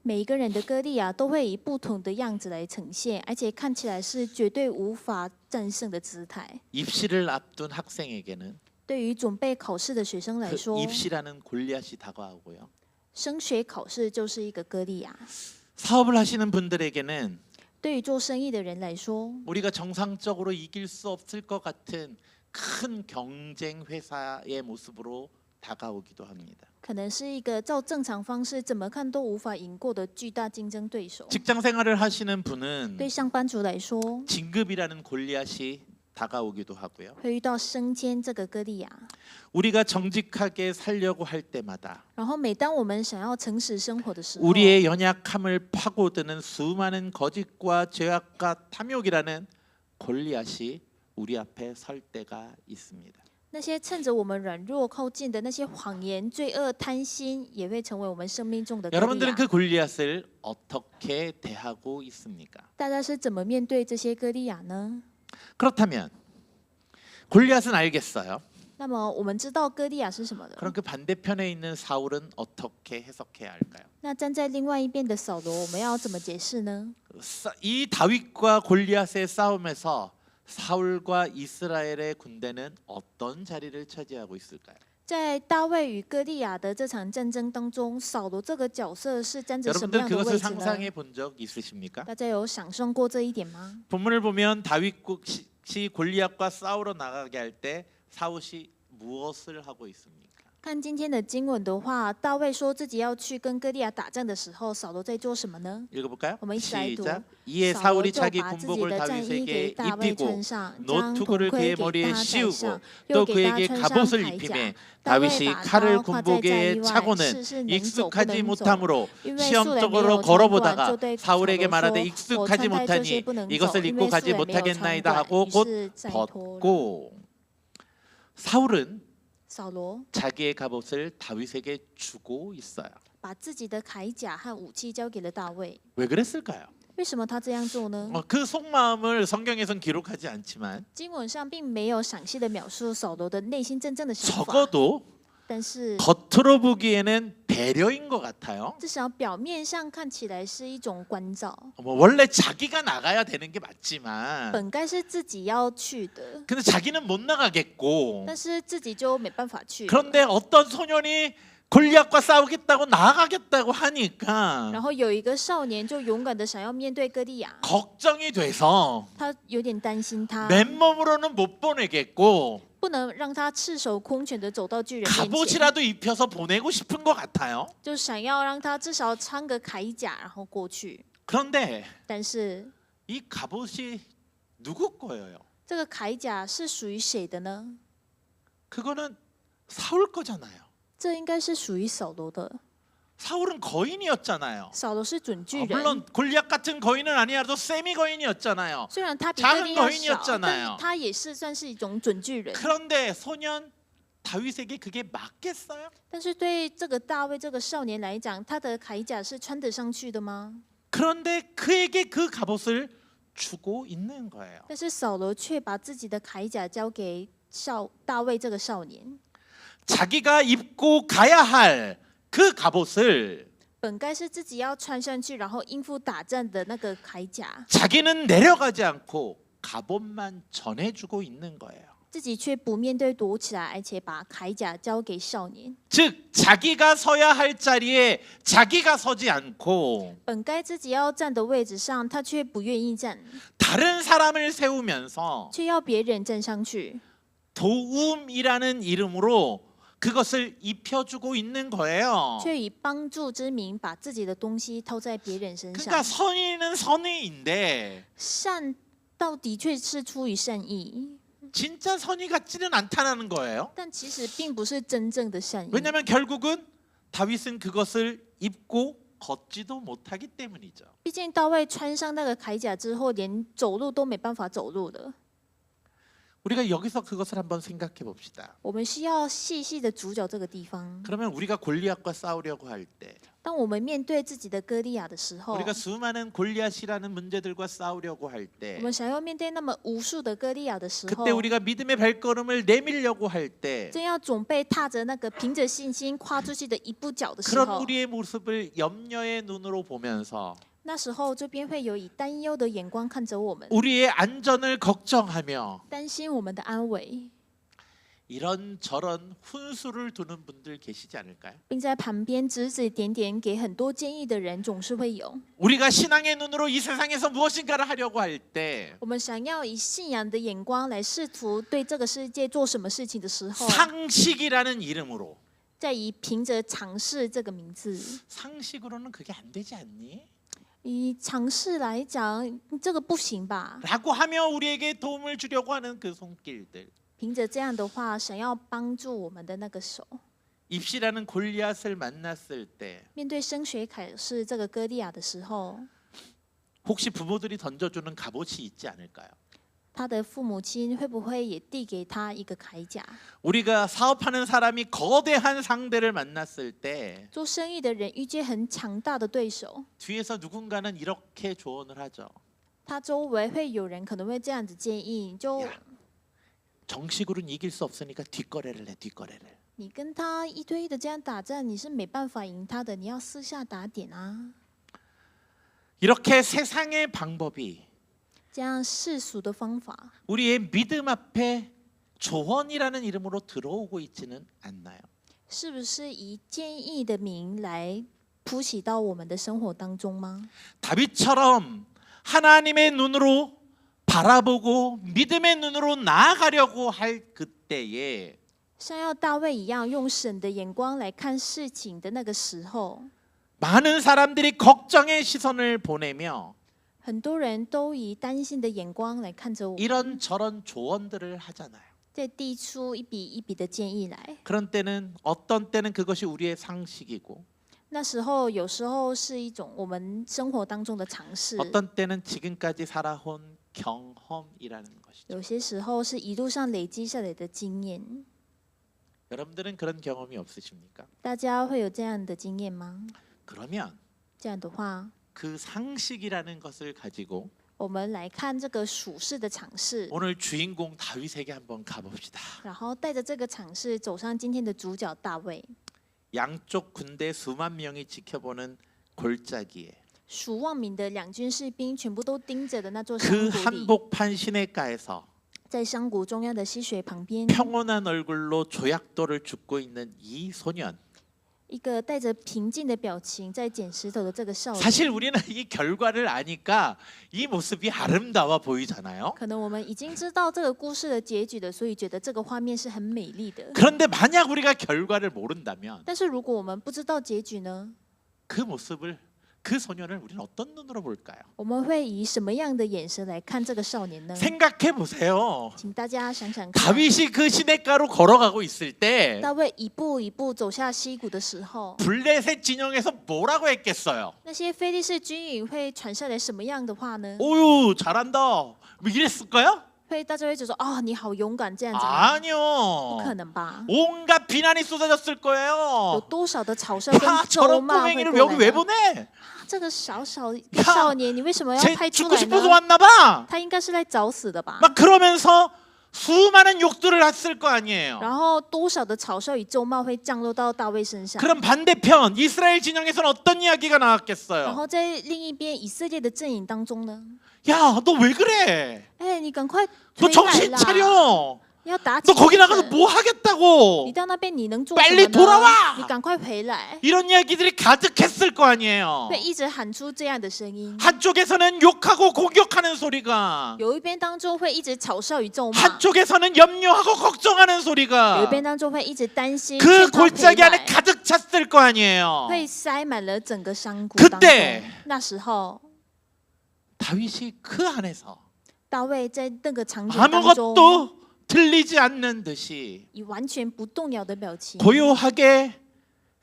每一个人的歌利亚都会以不同的样子来呈现，而且看起来是绝对无法战胜的姿态。 입시를 앞둔 학생에게는 对于准备考试的学生来 그 说， 입시라는 골리앗이 다가오고요. 升学考试就是一个歌利亚； 사업을 하시는 분들에게는 对于做生意的人来说， 우리가 정상적으로 이길 수 없을 것 같은 큰 경쟁 회사의 모습으로 다가오기도 합니다. 可能是一个照正常方式怎么看都无法赢过的巨大竞争对手。 직장 생활을 하시는 분은 对上班族来说， 진급이라는 골리앗이 다가오기도 하고요. 会遇到升迁这个歌利亚。 우리가 정직하게 살려고 할 때마다 然后每当我们想要诚实生活的时候， 우리의 연약함을 파고드는 수많은 거짓과 죄악과 탐욕이라는 골리앗이 우리 앞에 설 때가 있습니다. 那些趁着我们软弱靠近的那些谎言、罪恶、贪心，也会成为我们生命中的歌利 여러분들은 亚。 그 골리앗을 어떻게 대하고 있습니까? 大家是怎么面对这些歌利亚呢？ 그렇다면 골리앗은 알겠어요. 那么我们知道歌利亚是什么 그럼 的。 그 반대편에 있는 사울은 어떻게 해석해야 할까요? 那站在另外一边的扫罗，我们要怎么解释呢？ 이 다윗과 골리앗의 싸움에서 사울과 이스라엘의 군대는 어떤 자리를 차지하고 있을까요? 在大卫与歌利亚的这场战争当中，扫罗这个角色是站着什么 여러분들 样的 그것을 位置呢？ 상상해 본 적 있으십니까? 大家有想象过这一点吗？ 본문을 보면 다윗이 골리앗과 싸우러 나가게 할 때 사울이 무엇을 하고 있습니까? 看今天的经文的话，大卫说自己要去跟歌利亚打仗的时候，扫罗在做什么呢？ 읽어볼까요? 我们一起来读。 시작. 이에 扫罗 사울이 就 자기 把自己 군복을 的战衣给 다윗에게 大卫 입히고 穿上，将铜 노투구를 盔 그의 给他 머리에 戴 씌우고 上， 또 又给他 그에게 穿上 갑옷을 铠甲。 입히매 大卫 다윗이 把 칼을 刀挂在在 군복에 意外， 차고는 事是能走不 익숙하지 能走。 못하므로 因为素来没 시험적으로 有穿过， 걸어보다가 就对扫 사울에게 罗 말하되 说：“我 익숙하지 穿戴这些 못하니 不能走， 이것을 因 입고 为素 가지 来没有穿 못하겠나이다 过。” 하고 于 곧 是再脱了。 벗고 사울은 扫罗 자기의 갑옷을 다윗에게 주고 있어요. 把自己的铠甲和武器交给了大卫。 왜 그랬을까요? 为什么他这样做呢？ 그 속마음을 성경에선 기록하지 않지만 经文上并没有详细的描述扫罗的内心真正的想法， 적어도 但是 겉으로 보기에는 배려인 것 같아요. 至少表面上看起来是一种关照， 원래 자기가 나가야 되는 게 맞지만 本该是自己要去的， 근데 자기는 못 나가겠고 但是自己就没办法去了。 그런데 어떤 소년이 골리앗과 싸우겠다고 나아가겠다고 하니까 然后有一个少年就勇敢的想要面对歌利亚， 걱정이 돼서 他有点担心他， 맨몸으로는 못 보내겠고 不能让他赤手空拳的走到巨人面前， 갑옷이라도 입혀서 보내고 싶은 것 같아요. 就想要让他至少穿个铠甲然后过去。 그런데 但是 이 갑옷이 누구 거예요? 这个铠甲是属于谁的呢？ 그거는 사울 거잖아요. 这应该是属于扫罗的。 사울은 거인이었잖아요. 扫罗是准巨人， 물론 골리앗 같은 거인은 아니라도 세미 거인이었잖아요. 虽然他比 작은 歌利亚 거인이었잖아요 小，但是他也是算是一种准巨人。 그런데 소년 다윗에게 그게 맞겠어요? 但是对这个大卫这个少年来讲，他的铠甲是穿得上去的吗？ 그런데 그에게 그 갑옷을 주고 있는 거예요. 但是扫罗却把自己的铠甲交给大卫这个少年， 자기가 입고 가야 할 그 갑옷을 本该是自己要穿上去，然后应付打战的那个铠甲， 자기는 내려가지 않고 갑옷만 전해주고 있는 거예요. 自己却不面对躲起来，而且把铠甲交给少年。 즉 자기가 서야 할 자리에 자기가 서지 않고 本该自己要站的位置上，他却不愿意站， 다른 사람을 세우면서 却要别人站上去， 도움이라는 이름으로 그것을 입혀주고 있는 거예요. 却以帮助之名把自己的东西套在别人身 그러니까 上。 선의는 선의인데 善道的确是出于善意， 진짜 선의 같지는 않다는 거예요. 但其实并不是真正的善意。 왜냐하면 결국은 다윗은 그것을 입고 걷지도 못하기 때문이죠. 毕竟大卫穿上那个铠甲之后，连走路都没办法走路了。 우리가 여기서 그것을 한번 생각해 봅시다. 我们需要细细的主角这个地方。 그러면 우리가 골리앗과 싸우려고 할 때, 当我们面对自己的歌利亚的时候， 우리가 수많은 골리앗이라는 문제들과 싸우려고 할 我 때, 们想要面对那么无数的歌利亚的时候 그때 ， 우리가 믿음의 발걸음을 내밀려고 할 때, 正要准备踏着那个凭着信心跨出去的一步脚的时 그런 候， 우리의 모습을 염려의 눈으로 보면서 那时候这边会有以担忧的眼光看着我们， 우리의 안전을 걱정하며 担心我们的安危， 이런저런 훈수를 두는 분들 계시지 않을까요? 并在旁边指指点点给很多建议的人总是会有。 우리가 신앙의 눈으로 이 세상에서 무엇인가를 하려고 할 때 我们想要以信仰的眼光来试图对这个世界做什么事情的时候， 상식이라는 이름으로 在以凭着尝试这个名字， 상식으로는 그게 안 되지 않니? 以尝试来讲，这个不行吧？ 라고 하며 우리에게 도움을 주려고 하는 그 손길들. 凭着这样的话，想要帮助我们的那个手， 입시라는 골리앗을 만났을 때 面对升学考试这个歌利亚的时候， 혹시 부모들이 던져주는 갑옷이 있지 않을까요? 他的父母亲会不会也递给他一个铠甲？ 우리가 사업하는 사람이 거대한 상대를 만났을 때 做生意的人遇见很强大的对手， 뒤에서 누군가는 이렇게 조언을 하죠. 他周围会有人可能会这样子建议，就 야, 정식으로는 이길 수 없으니까 뒷거래를 해, 뒷거래를. 你跟他一对一的这样打战，你是没办法赢他的，你要私下打点啊。 이렇게 세상의 방법이 这样世俗的方法， 우리의 믿음 앞에 조언이라는 이름으로 들어오고 있지는 않나요? 是不是以建议的名来铺起到我们的生活当中吗？ 다윗처럼 하나님의 눈으로 바라보고 믿음의 눈으로 나아가려고 할 그때에 像要大卫一样用神的眼光来看事情的那个时候， 많은 사람들이 걱정의 시선을 보내며 很多人都以担心的眼光来看着我们， 이런저런 조언들을 하잖아요. 再递出一笔一笔的建议来。 그런 때는 어떤 때는 그것이 우리의 상식이고 那时候有时候是一种我们生活当中的尝试， 어떤 때는 지금까지 살아온 경험이라는 것이죠. 有些时候是一路上累积下来的经验。 여러분들은 그런 경험이 없으십니까? 大家会有这样的经验吗？ 그러면 这样的话， 그 상식이라는 것을 가지고 我们来看这个属世的尝试， 오늘 주인공 다윗에게 한번 가봅시다. 然后带着这个尝试走上今天的主角大卫。 양쪽 군대 수만 명이 지켜보는 골짜기에 数万名的两军士兵全部都盯着的那座山 그 谷里， 한복판 시냇가에서 在山谷中央的溪水旁边， 평온한 얼굴로 조약돌을 줍고 있는 이 소년. 一个带着平静的表情在捡石头的这个少年。 사실 우리는 이 결과를 아니까 이 모습이 아름다워 보이잖아요. 可能我们已经知道这个故事的结局了，所以觉得这个画面是很美丽的。 그런데 만약 우리가 결과를 모른다면 但是如果我们不知道结局呢？ 그 모습을 그 소년을 우리는 어떤 눈으로 볼까요? 我们会以什么样的眼神来看这个少年呢？ 생각해 보세요. 请大家想想看， 다윗이 그 시냇가로 걸어가고 있을 때 大卫一步一步走下溪谷的时候， 블레셋 진영에서 뭐라고 했겠어요? 那些非利士军营会传下来什么样的话呢？ 오유 잘한다. 뭐 이랬을까요? 大家会就说：“哦，你好勇敢，这样子吗？” 不 아니요. 可能吧？ 온갖 비난이 쏟아졌을 有 거예요. 多少的嘲笑跟 야, 咒 저런 骂会 꼬맹이를 过 여기 来 왜 呢？ 보내? 这个少年，你为什么要 쟤 派出 죽고 来 싶어서 呢？ 왔나 봐. 他应该是来找死的吧？ 막 그러면서 수많은 욕들을 했을 거 아니에요. 然后多少的嘲笑与咒骂会降落到大卫身上？ 그럼 반대편 이스라엘 진영에서는 어떤 이야기가 然 나왔겠어요? 后在另一边以色列的阵营当中呢？ 야, 너 왜 그래? 哎，你赶快 너 回来 정신 啦！ 차려. 要打起 너 거기 精 나가서 神 뭐 你 하겠다고? 到那边你能做什 빨리 么 돌아와 呢？你赶快回来！ 이런 이야기들이 가득했을 거 아니에요. 会一直喊出这样的声音。 한쪽에서는 욕하고 공격하는 소리가 有一边当中会一直嘲笑与咒骂， 한쪽에서는 염려하고 걱정하는 有一 소리가 边当中会一直担心， 그 劝他回 골짜기 안에 来， 가득 찼을 거 아니에요. 会塞满了整个山谷 그때 当中。那时候， 다윗이 그 안에서 大卫在那个场景当中， 아무것도 들리지 않는 듯이 以完全不动摇的表情， 고요하게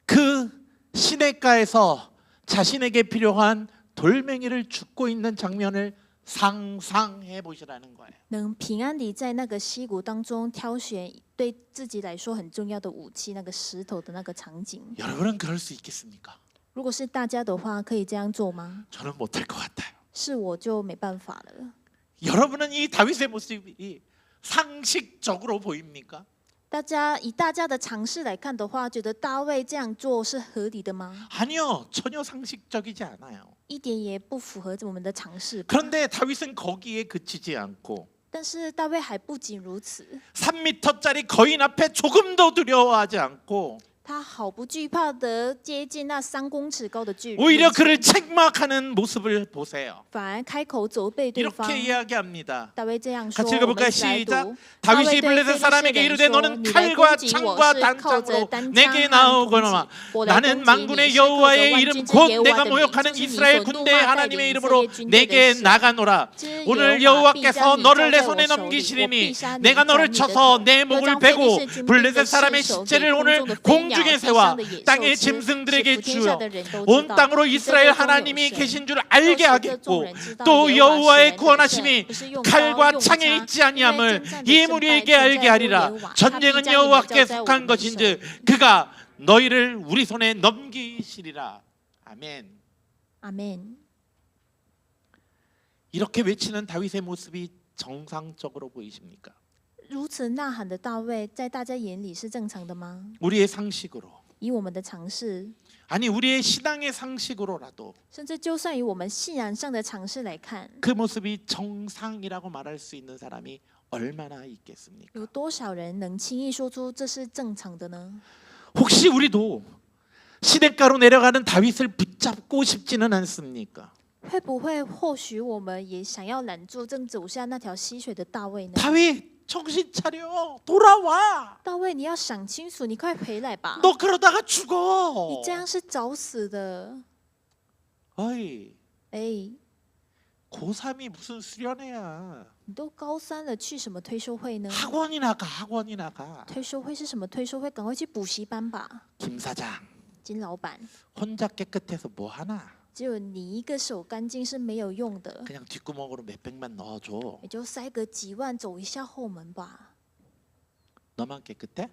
그 시냇가에서 자신에게 필요한 돌멩이를 줍고 있는 장면을 상상해 보시라는 거예요. 能平安地在那个溪谷当中挑选对自己来说很重要的武器，那个石头的那个场景。 여러분은 그럴 수 있겠습니까? 如果是大家的话，可以这样做吗？ 저는 못할 것 같아요. 是我就没办法了。 여러분은 이 다윗의 모습이 상식적으로 보입니까? 以大家的尝试来看的话，觉得大卫这样做是合理的吗？ 아니요, 전혀 상식적이지 않아요. 一点也不符合我们的常识吧。 그런데 다윗은 거기에 그치지 않고 但是大卫还不仅如此， 3m짜리 거인 앞에 조금도 두려워하지 않고 他毫不惧怕的接近那3公尺高的巨人， 오히려 그를 책망하는 모습을 보세요. 反而开口责备对方。 이렇게 이야기합니다. 大卫这样说， 같이 我们 읽어볼까요? 一起来 시작. 读。 다윗이 大卫对 블레셋 사람에게 非利士 이르되 人说 너는 你来 칼과 攻击我 창과 是靠着 단창으로 单枪 내게 和盾 나오거나 击我来 나는 攻击你 만군의 是靠着 여호와의 万 이름 军之 곧 耶和华 내가 的名， 모욕하는 就是你 이스라엘 所怒 군대의 骂带领 하나님의 以色 이름으로 列军队 내게 的神。 나가노라. 之耶 오늘 和华必 여호와께서 将你 너를 交 내 在我 손에 手里，我 넘기시리니 必杀你， 내가 斩 너를 你的 쳐서 头。 내 又 목을 将非利 베고 士军兵的 블레셋 尸 사람의 首给 시체를 空 오늘 中的飞鸟， 공중에 地 세워 上的野兽 땅의 吃， 짐승들에게 使普天下 주어 的人都 온 知道， 땅으로 以色 이스라엘 列中有 하나님이 神。 계신 줄 要 알게 使这众 하겠고 人知道 또 耶和华是 여호와의 人的 구원하심이 神，不是用刀 칼과 用 창에 枪， 있지 因为 아니함을 征战的 이 胜败 무리에게 尽在 알게 乎 하리라. 耶和华，他必 전쟁은 将你们交 여호와께 在我 속한 们的手 것인즉 里。 그가 너희를 우리 손에 넘기시리라. 아멘. 阿门。 이렇게 외치는 다윗의 모습이 정상적으로 보이십니까? 如此呐喊的大卫，在大家眼里是正常的吗？ 우리의 상식으로 以我们的常识， 아니 우리의 신앙의 상식으로라도 甚至就算以我们信仰上的常识来看， 그 모습이 정상이라고 말할 수 있는 사람이 얼마나 있겠습니까? 有多少人能轻易说出这是正常的呢？ 혹시 우리도 시냇가로 내려가는 다윗을 붙잡고 싶지는 않습니까? 会不会或许我们也想要拦住正走下那条溪水的大卫呢？ 다윗 정신 차려 돌아와. 大卫，你要想清楚，你快回来吧！ 너 그러다가 죽어. 你这样是找死的。 어이 哎， 고3이 무슨 수련회야. 你都高3了，去什么退休会呢？ 학원이 나가. 退休会是什么退休会？赶快去补习班吧， 김 사장 金老板。 혼자 깨끗해서 뭐 하나? 只有你一个手干净是没有用的， 그냥 뒷구멍으로 몇백만 넣어줘. 也就塞个几万走一下后门吧。 너만 깨끗해?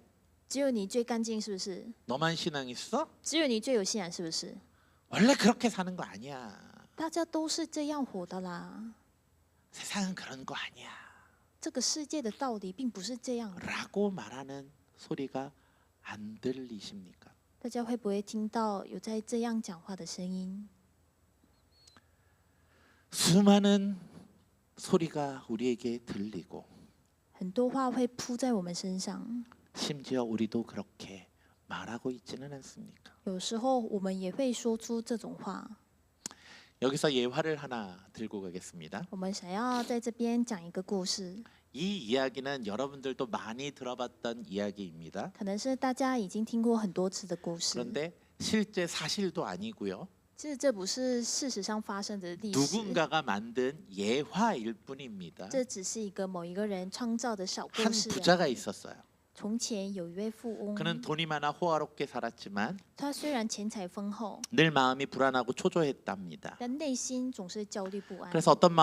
只有你最干净是不是？ 너만 신앙 있어? 只有你最有信仰是不是？ 원래 그렇게 사는 거 아니야. 大家都是这样活的啦。 세상은 그런 거 아니야. 这个世界的道理并不是这样的。 라고 말하는 소리가 안 들리십니까? 大家会不会听到有在这样讲话的声音？ 수많은 소리가 우리에게 들리고 很多话会扑在我们身上， 심지어 우리도 그렇게 말하고 있지는 않습니까? 有时候我们也会说出这种话。 여기서 예화를 하나 들고 가겠습니다. 我们想要在这边讲一个故事， 이 이야기는 여러분들도 많이 들어봤던 이야기입니다. 可能是大家已经听过很多次的故事。 그런데 실제 사실도 아니고요. 其实这不是事实上发生的历史， 누군가가 만든 예화일 뿐입니다. 这只是一个某一个人创造的小故 한 事而已。 부자가 있었어요. 从前有一位富翁， 그는 돈이 많아 호화롭게 살았지만 他虽然钱财丰厚， 늘 마음이 불안하고 초조했답니다. 但内心总是焦虑不安。 그래서 어떤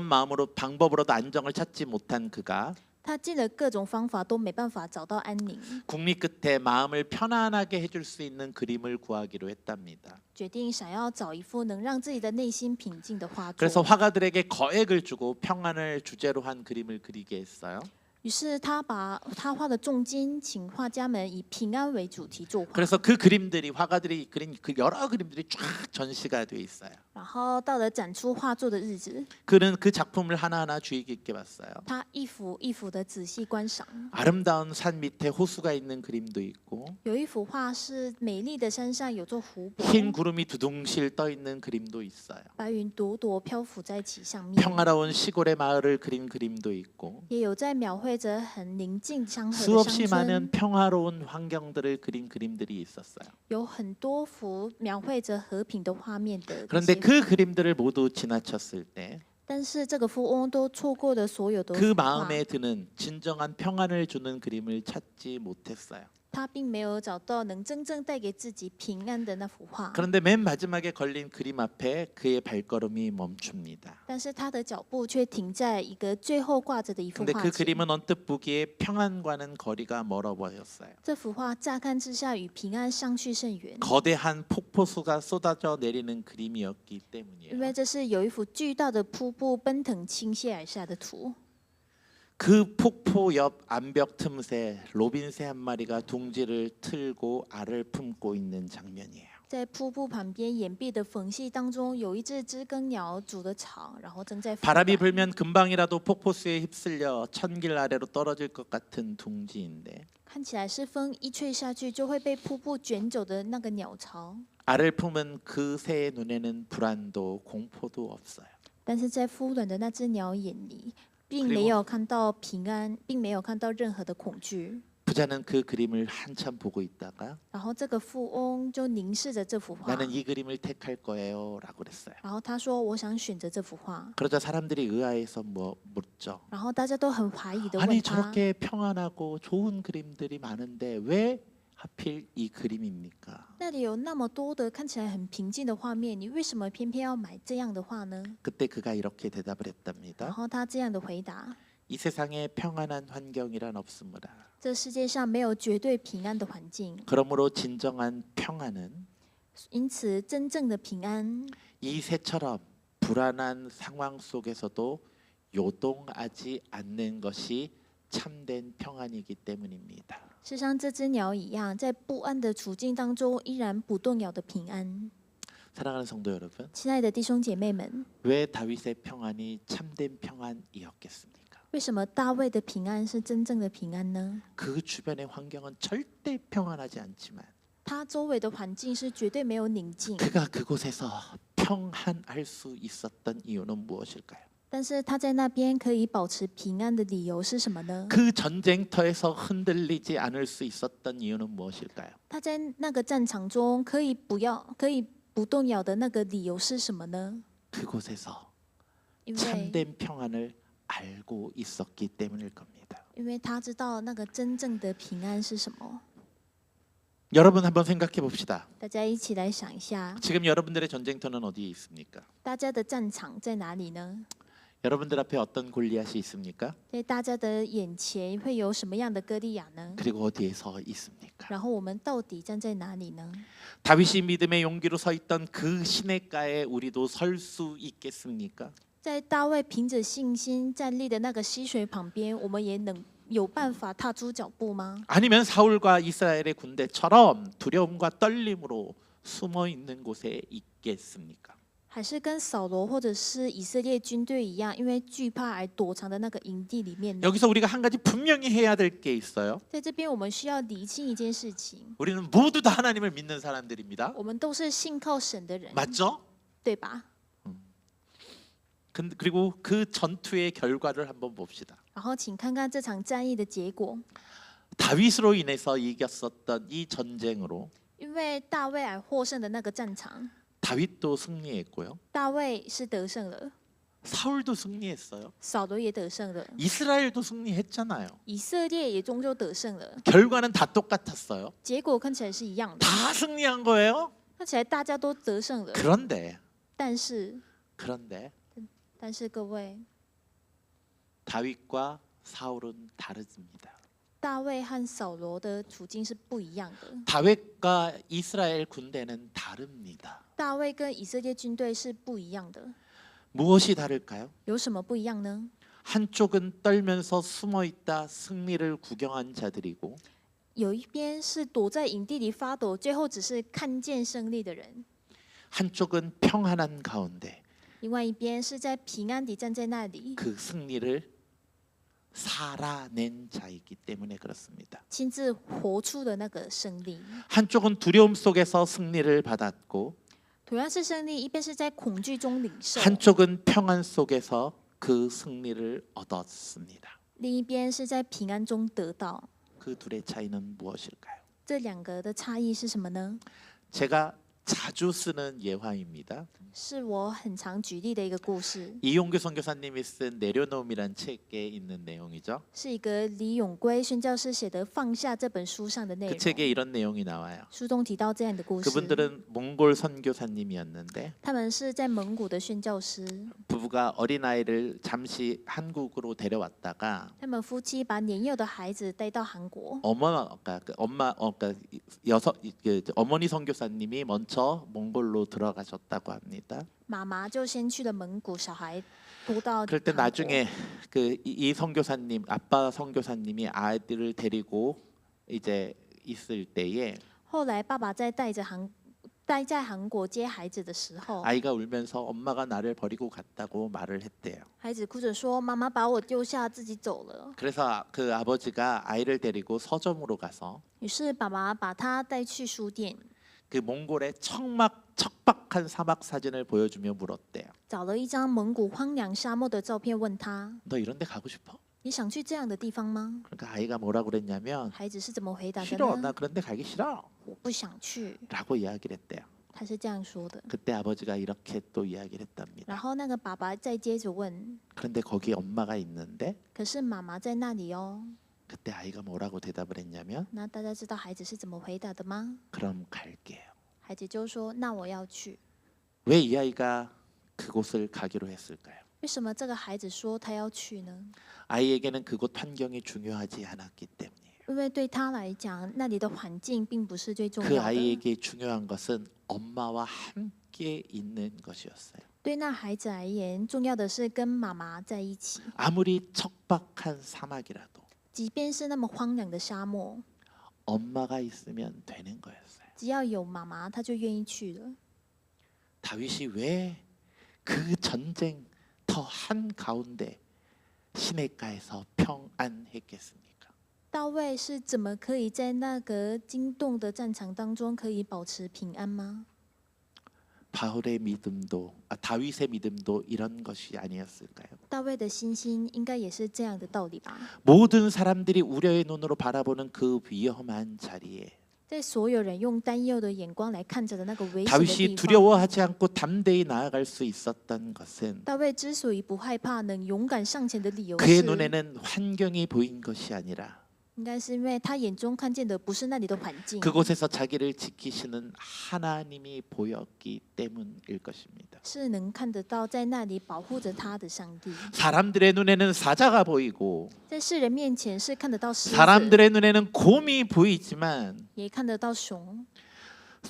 마음으로 방법으로도 안정을 찾지 못한 그가 他尽了各种方法都没办法找到安宁， 국리 끝에 마음을 편안하게 해줄 수 있는 그림을 구하기로 했답니다. 决定想要找一幅能让自己的内心平静的画 그래서 作。 화가들에게 거액을 주고 평안을 주제로 한 그림을 그리게 했어요. 于是他把他花的重金请画家们以平安为主题作画， 그래서 그 그림들이 화가들이 그린 그 여러 그림들이 쫙 전시가 돼 있어요. 然后到了展出画作的日子， 그는 그 작품을 하나하나 주의 깊게 봤어요. 他一幅一幅的仔细观赏。 아름다운 산 밑에 호수가 있는 그림도 있고 有一幅画是美丽的山上有座湖泊， 흰 구름이 두둥실 떠 있는 그림도 있어요. 白云朵朵漂浮在其上面， 평화로운 시골의 마을을 그린 그림도 있고 也有在描绘着很宁静祥和的 수없이 乡 많은 村， 평화로운 환경들을 그린 그림들이 있었어요. 有很多幅描绘着和平的画面的那 그런데 些。 그 그림들을 모두 지나쳤을 때 但是这个富翁都错过了所有的 그 幅画， 마음에 드는 진정한 평안을 주는 그림을 찾지 못했어요. 他并没有找到能真正带给自己平安的那幅画。 그런데 맨 마지막에 걸린 그림 앞에 그의 발걸음이 멈춥니다. 但是他的脚步却停在一个最后挂着的一幅 근데 画 그 前。 그림은 언뜻 보기에 평안과는 거리가 멀어 보였어요. 这幅画乍看之下与平安相去甚远， 거대한 폭포수가 쏟아져 내리는 그림이었기 因 때문이에요. 为这是有一幅巨大的瀑布奔腾倾泻而下的图。 그 폭포 옆 암벽 틈새 로빈새 한 마리가 둥지를 틀고 알을 품고 있는 장면이에요. 在瀑布旁边岩壁的缝隙当中，有一只知更鸟煮的草，然后正在孵 바람이 卵。 불면 금방이라도 폭포수에 휩쓸려 천길 아래로 떨어질 것 같은 둥지인데 看起来是风一吹下去就会被瀑布卷走的那个鸟巢， 알을 품은 그 새의 눈에는 불안도 공포도 없어요. 但是在孵卵的那只鸟眼里，并没有看到平安，并没有看到任何的恐惧。 부자는 그 그림을 한참 보고 있다가 然后这个富翁就凝视着这幅画， 나는 이 그림을 택할 거예요라고 그랬어요. 然后他说：“我想选择这幅画。 그러자 사람들이 의아해서 묻죠. ”然后大家都很怀疑的 아니 问他 저렇게 평안하고 좋은 그림들이 많은데 왜 하필 이 그림입니까? ：“那里有那么多的看起来很平静的画面，你为什么偏偏要买这样的画呢？” 그때 그가 이렇게 대답을 然 했답니다. 后他这样的回答： 이 세상에 평안한 환경이란 없습니다. 这世界上没有绝对平安的环境， 그러므로 진정한 평안은 因此真正的平安 이 새처럼 불안한 상황 속에서도 요동하지 않는 것이 참된 평안이기 때문입니다. 是像这只鸟一样，在不安的处境当中依然不动摇的平安。 사랑하는 성도 여러분, 亲爱的弟兄姐妹们， 왜 다윗의 평안이 참된 평안이었겠습니까? 为什么大卫的平安是真正的平安呢？ 그 주변의 환경은 절대 평안하지 않지만 他周围的环境是绝对没有宁静， 그가 그곳에서 평안할 수 있었던 이유는 무엇일까요? 但是他在那边可以保持平安的理由是什么呢？ 그 전쟁터에서 흔들리지 않을 수 있었던 이유는 무엇일까요? 他在那个战场中可以不动摇的那个理由是什么呢？ 그곳에서 因为 참된 평안을 알고 있었기 때문일 겁니다. 因为他知道那个真正的平安是什么。 여러분 한번 생각해 봅시다. 大家一起来想一下， 지금 여러분들의 전쟁터는 어디에 있습니까? 大家的战场在哪里呢？ 여러분들 앞에 어떤 골리앗이 있습니까? 在大家的眼前会有什么样的歌利亚呢？ 그리고 어디에 서 있습니까? 然后我们到底站在哪里呢？ 다윗이 믿음의 용기로 서 있던 그 시냇가에 우리도 설 수 있겠습니까? 在大卫凭着信心站立的那个溪水旁边，我们也能有办法踏出脚步吗？ 아니면 사울과 이스라엘의 군대처럼 두려움과 떨림으로 숨어 있는 곳에 있겠습니까? 还是跟扫罗或者是以色列军队一样，因为惧怕而躲藏的那个营地里面呢？ 여기서 우리가 한 가지 분명히 해야 될 게 있어요. 在这边，我们需要厘清一件事情： 우리는 모두 다 하나님을 믿는 사람들입니다. 我们都是信靠神的人， 맞죠? 对吧？ 그리고 그 전투의 결과를 한번 봅시다. 然后，请看看这场战役的结果。 다윗으로 인해서 이겼었던 이 전쟁으로 因为大卫而获胜的那个战场， 다윗도 승리했고요. 大卫是得胜了， 사울도 승리했어요. 扫罗也得胜了， 이스라엘도 승리했잖아요. 以色列也终究得胜了。 결과는 다 똑같았어요. 结果看起来是一样的， 다 승리한 거예요. 看起来大家都得胜了。 그런데 但是， 各位， 다윗과 사울은 다릅니다. 大卫和扫罗的处境是不一样的。 다윗과 이스라엘 군대는 다릅니다. 大卫跟以色列军队是不一样的， 무엇이 다를까요? 有什么不一样呢？ 한쪽은 떨면서 숨어 있다 승리를 구경한 자들이고 有一边是躲在营地里发抖，最后只是看见胜利的人； 한쪽은 평안한 가운데 另外一边是在平安地站在那里， 그 승리를 살아낸 자이기 때문에 그렇습니다. 亲自活出的那个胜利。 한쪽은 두려움 속에서 승리를 받았고 同样是胜利，一边是在恐惧中领受， 한쪽은 평안 속에서 그 승리를 얻었습니다. 另一边是在平安中得到。 그 둘의 차이는 무엇일까요? 这两个的差异是什么呢？ 제가 자주 쓰는 예화입니다. 是我很常举例的一个故事， 이용규 선교사님이 쓴 내려놓음이란 책에 있는 내용이죠. 是一个李永圭宣教师写的《放下》这本书上的内 그 容。 책에 이런 내용이 나와요. 书中提到这样的故事， 그분들은 몽골 선교사님이었는데 他们是在蒙古的宣教师， 부부가 어린아이를 잠시 한국으로 데려왔다가 他们夫妻把年幼的孩子带到韩国， 어머니 선교사님이 먼저 몽골로 들어가셨다고 합니다. 妈妈就先去了蒙古，小孩拖到 그럴 때 韩国。 나중에 이 선교사님 아빠 선교사님이 아이들을 데리고 이제 있을 때에 后来爸爸在待在韩国接孩子的时候， 아이가 울면서 엄마가 나를 버리고 갔다고 말을 했대요. 孩子哭着说：“妈妈把我丢下，自己走了。 그래서 그 아버지가 아이를 데리고 서점으로 가서 于是爸爸把他带去书店， 그 몽골의 척박한 사막 사진을 보여주며 물었대요. 找了一张蒙古荒凉沙漠的照片，问他 너 이런 데 가고 싶어? ：“你想去这样的地方吗 그러니까 아이가 뭐라고 그랬냐면 ？”孩子是怎么回答的 싫어, 呢 나 ？ 그런 데 가기 싫어 我不想去， 라고 이야기를 했대요. 他是这样说的。 그때 아버지가 이렇게 또 이야기를 然 했답니다. 后那个爸爸再接着问 그런데 거기 엄마가 있는데 ：“可是妈妈在那里哦。 그때 아이가 뭐라고 대답을 했냐면 那大家知道孩子是怎么回答的吗？ 그럼 갈게요. 孩子就说：“那我要去。 왜 이 아이가 그곳을 가기로 했을까요? ”为什么这个孩子说他要去呢？ 아이에게는 그곳 환경이 중요하지 않았기 때문이에요. 因为对他来讲，那里的环境并不是最重 그 要的。 아이에게 중요한 것은 엄마와 함께 있는 것이었어요. 对那孩子而言，重要的是跟妈妈在一起， 아무리 척박한 사막이라도 即便是那么荒凉的沙漠， 엄마가 있으면 되는 거였어요. 只要有妈妈，他就愿意去了。 다윗이 왜 그 전쟁 더 한 가운데 시내가에서 평안했겠습니까? 大卫是怎么可以在那个惊动的战场当中可以保持平安吗？ 다윗의 믿음도 이런 것이 아니었을까요? 大卫的信心应该也是这样的道理吧？ 모든 사람들이 우려의 눈으로 바라보는 그 위험한 자리에 在所有人用担忧的眼光来看着的那个危险的 다윗이 地方， 두려워하지 않고 담대히 나아갈 수 있었던 것은 大卫之所以不害怕，能勇敢上前的理由 그의 是， 눈에는 환경이 보인 것이 아니라 应该是因为他眼中看见的不是那里的环境， 그곳에서 자기를 지키시는 하나님이 보였기 때문일 것입니다. 是能看得到在那里保护着他的上帝。 사람들의 눈에는 사자가 보이고 在世人面前是看得到狮子， 사람들의 눈에는 곰이 보이지만 也看得到熊。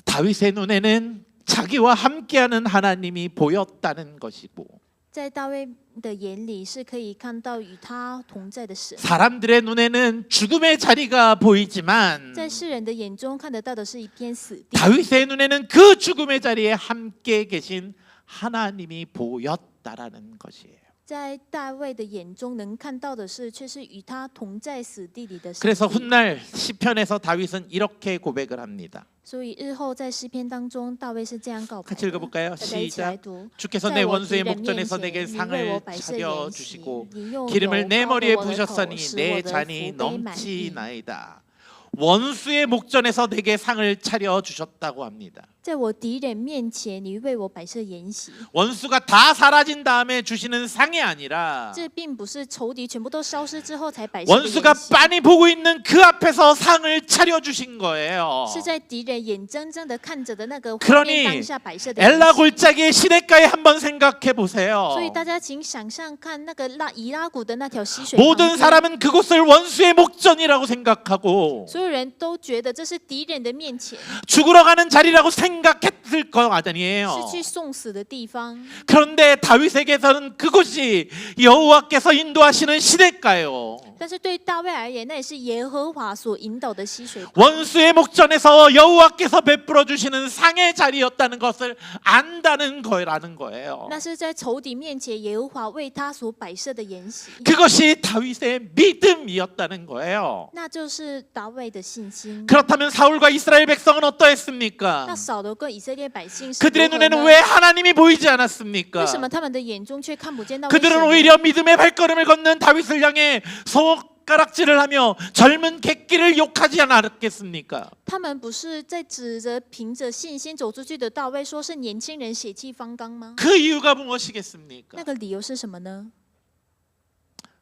다윗의 눈에는 자기와 함께하는 하나님이 보였다는 것이고 在大卫的眼里是可以看到与他同在的神， 사람들의 눈에는 죽음의 자리가 보이지만 在世人的眼中看得到的是一片死地， 다윗의 눈에는 그 죽음의 자리에 함께 계신 하나님이 보였다라는 것이에요. 在大卫的眼中能看到的是，却是与他同在死地里的上 그래서 帝。 훗날 시편에서 다윗은 이렇게 고백을 합니다. 所以日后在诗篇当中，大卫是这样告白 같이 的。 읽어볼까요? 大家一起来 시작. 读。 주께서 在 내 我敌 원수의 人面 목전에서 前， 내게 你为 상을 我摆设 차려 筵席， 주시고 你用油 기름을 내 膏过 머리에 我的头， 부으셨으니 使 내 我的 잔이 福杯满溢。 넘치나이다. 원수의 목전에서 내게 상을 차려 주셨다고 합니다. 在我敌人面前，你为我摆设筵席。 원수가 다 사라진 다음에 주시는 상이 아니라 这并不是仇敌全部都消失之后才摆设的筵 원수가 席， 빤히 보고 있는 그 앞에서 상을 차려 주신 거예요. 是在敌人眼睁睁的看着的那个 그러니 画面当下摆设的筵 엘라 席。 골짜기의 시냇가에 한번 생각해 보세요. 所以大家请想象看那个以拉谷的那条溪水旁 모든 边， 사람은 그곳을 원수의 목전이라고 생각하고 所有人都觉得这是敌人的面前， 죽으러 가는 자리라고 생각했을 거 아니에요. 是去送死的地方。 그런데 다윗에게서는 그곳이 여호와께서 인도하시는 시냇가요. 但是对大卫而言，那也是耶和华所引导的溪水旁。 원수의 목전에서 여호와께서 베풀어 주시는 상의 자리였다는 것을 안다는 거라는 거예요. 那是在仇敌面前，耶和华为他所摆设的筵席， 그것이 다윗의 믿음이었다는 거예요. 那就是大卫的信心。 그렇다면 사울과 이스라엘 백성은 어떠했습니까? 那扫罗跟以色列百姓是 그들의 如何 눈에는 呢？ 왜 하나님이 보이지 않았습니까? 为什么他们的眼中却看不见到为神 그들은 呢？ 오히려 믿음의 발걸음을 걷는 다윗을 향해 손가락질을 하며 젊은 객기를 욕하지 않았겠습니까? 他们不是在指着凭着信心走出去的大卫，说是年轻人血气方刚吗？ 그 이유가 무엇이겠습니까? 那个理由是什么呢？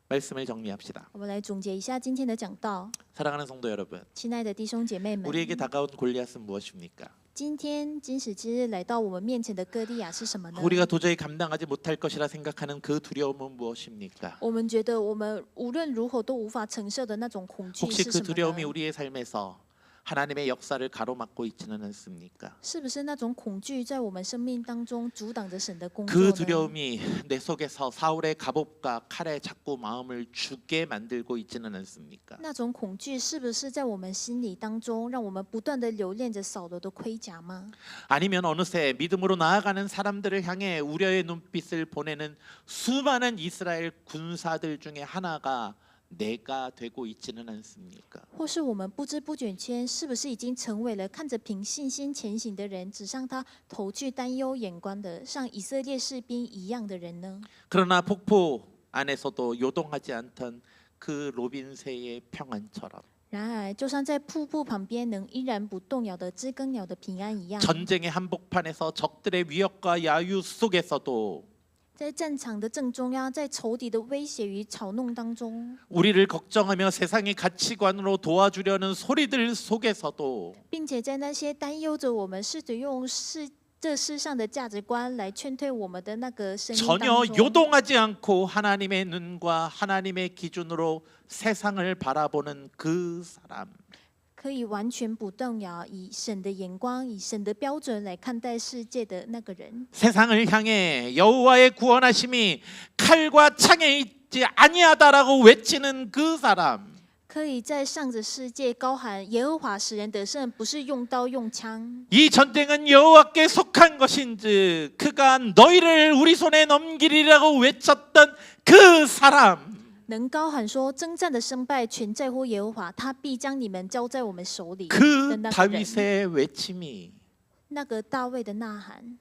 말씀을 정리합시다. 我们来总结一下今天的讲道。 사랑하는 성도 여러분, 亲爱的弟兄姐妹们， 우리에게 다가온 골리앗은 무엇입니까? 今天今时今日来到我们面前的歌利亚是什么呢？ 우리가 도저히 감당하지 못할 것이라 생각하는 그 두려움은 무엇입니까? 我们觉得我们无论如何都无法承受的那种恐惧 혹시 是 그 什么 두려움이 呢？ 우리의 삶에서 하나님의 역사를 가로막고 있지는 않습니까? 是不是那种恐惧在我们生命当中阻挡着神的工作 그 呢？ 두려움이 내 속에서 사울의 갑옷과 칼에 자꾸 마음을 죽게 만들고 있지는 않습니까? 那种恐惧是不是在我们心里当中，让我们不断的留恋着扫罗的盔甲吗？ 아니면 어느새 믿음으로 나아가는 사람들을 향해 우려의 눈빛을 보내는 수많은 이스라엘 군사들 중에 하나가 내가 되고 있지는 않습니까? 或是我们不知不觉间，是不是已经成为了看着凭信心前行的人，指向他投去担忧眼光的，像以色列士兵一样的人呢？ 그러나 폭포 안에서도 요동하지 않던 그 로빈새의 평안처럼 然而，就像在瀑布旁边能依然不动摇的知更鸟的平安一样， 전쟁의 한복판에서 적들의 위협과 야유 속에서도 在战场的正中央，在仇敌的威胁与嘲弄当中， 우리를 걱정하며 세상의 가치관으로 도와주려는 소리들 속에서도 并且在那些担忧着我们试着用这世上的价值观来劝退我们的那个声音当 전혀 中， 요동하지 않고 하나님의 눈과 하나님의 기준으로 세상을 바라보는 그 사람 可以完全不动摇，以神的眼光、以神的标准来看待世界的那个人， 세상을 향해 여호와의 구원하심이 칼과 창에 있지 아니하다라고 외치는 그 사람 可以在上着世界高喊耶和华使人得胜，不是用刀用枪。 이 전쟁은 여호와께 속한 것인즉 그가 너희를 우리 손에 넘기리라고 외쳤던 그 사람 能高喊说征战的胜败全在乎耶和华，他必将你们交在我们手里的 그 那个人， 다윗의 외침이 那个大卫的呐喊，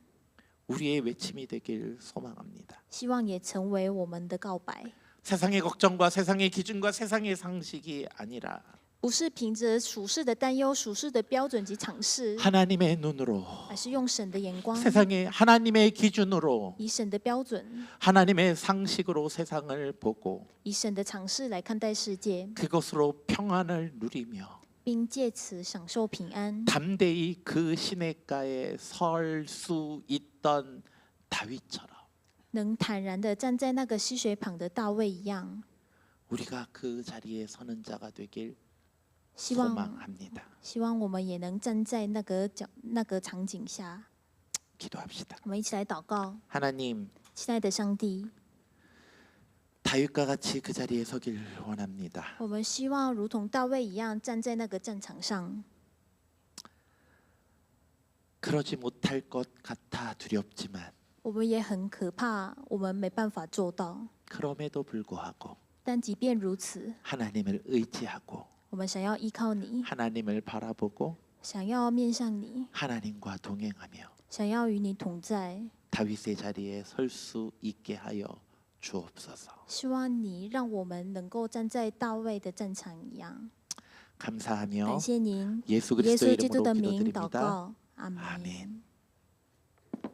우리의 외침이 되길 소망합니다. 希望也成为我们的告白， 세상의 걱정과 세상의 기준과 세상의 상식이 아니라 不是凭着属世的担忧、属世的标准及尝试， 하나님의 눈으로 而是用神的眼光， 세상의 하나님의 기준으로 以神的标准， 하나님의 상식으로 세상을 보고 以神的尝试来看待世界， 그것으로 평안을 누리며 并借此享受平安， 담대히 그 시냇가에 설 수 있던 다윗처럼 能坦然的站在那个溪水旁的大卫一样。 우리가 그 자리에 서는 자가 되길 希望 소망합니다. 希望我们也能站在那个场景下， 기도합시다. 我们一起来祷告。 하나님, 亲爱的上帝， 다윗과 같이 그 자리에 서길 원합니다. 我们希望如同大卫一样站在那个战场上， 그러지 못할 것 같아 두렵지만 我们也很可怕，我们没办法做到。 그럼에도 불구하고 但即便如此， 하나님을 의지하고 我们想要依靠你， 하나님을 바라보고 想要面向你， 하나님과 동행하며 想要与你同在。 다윗의 자리에 설 수 있게 하여 주옵소서. 希望你让我们能够站在大卫的战场一样。 감사하며 感谢您， 예수 耶稣 그리스도의 基督 이름으로 的名祷 기도드립니다. 告，阿门。 아멘.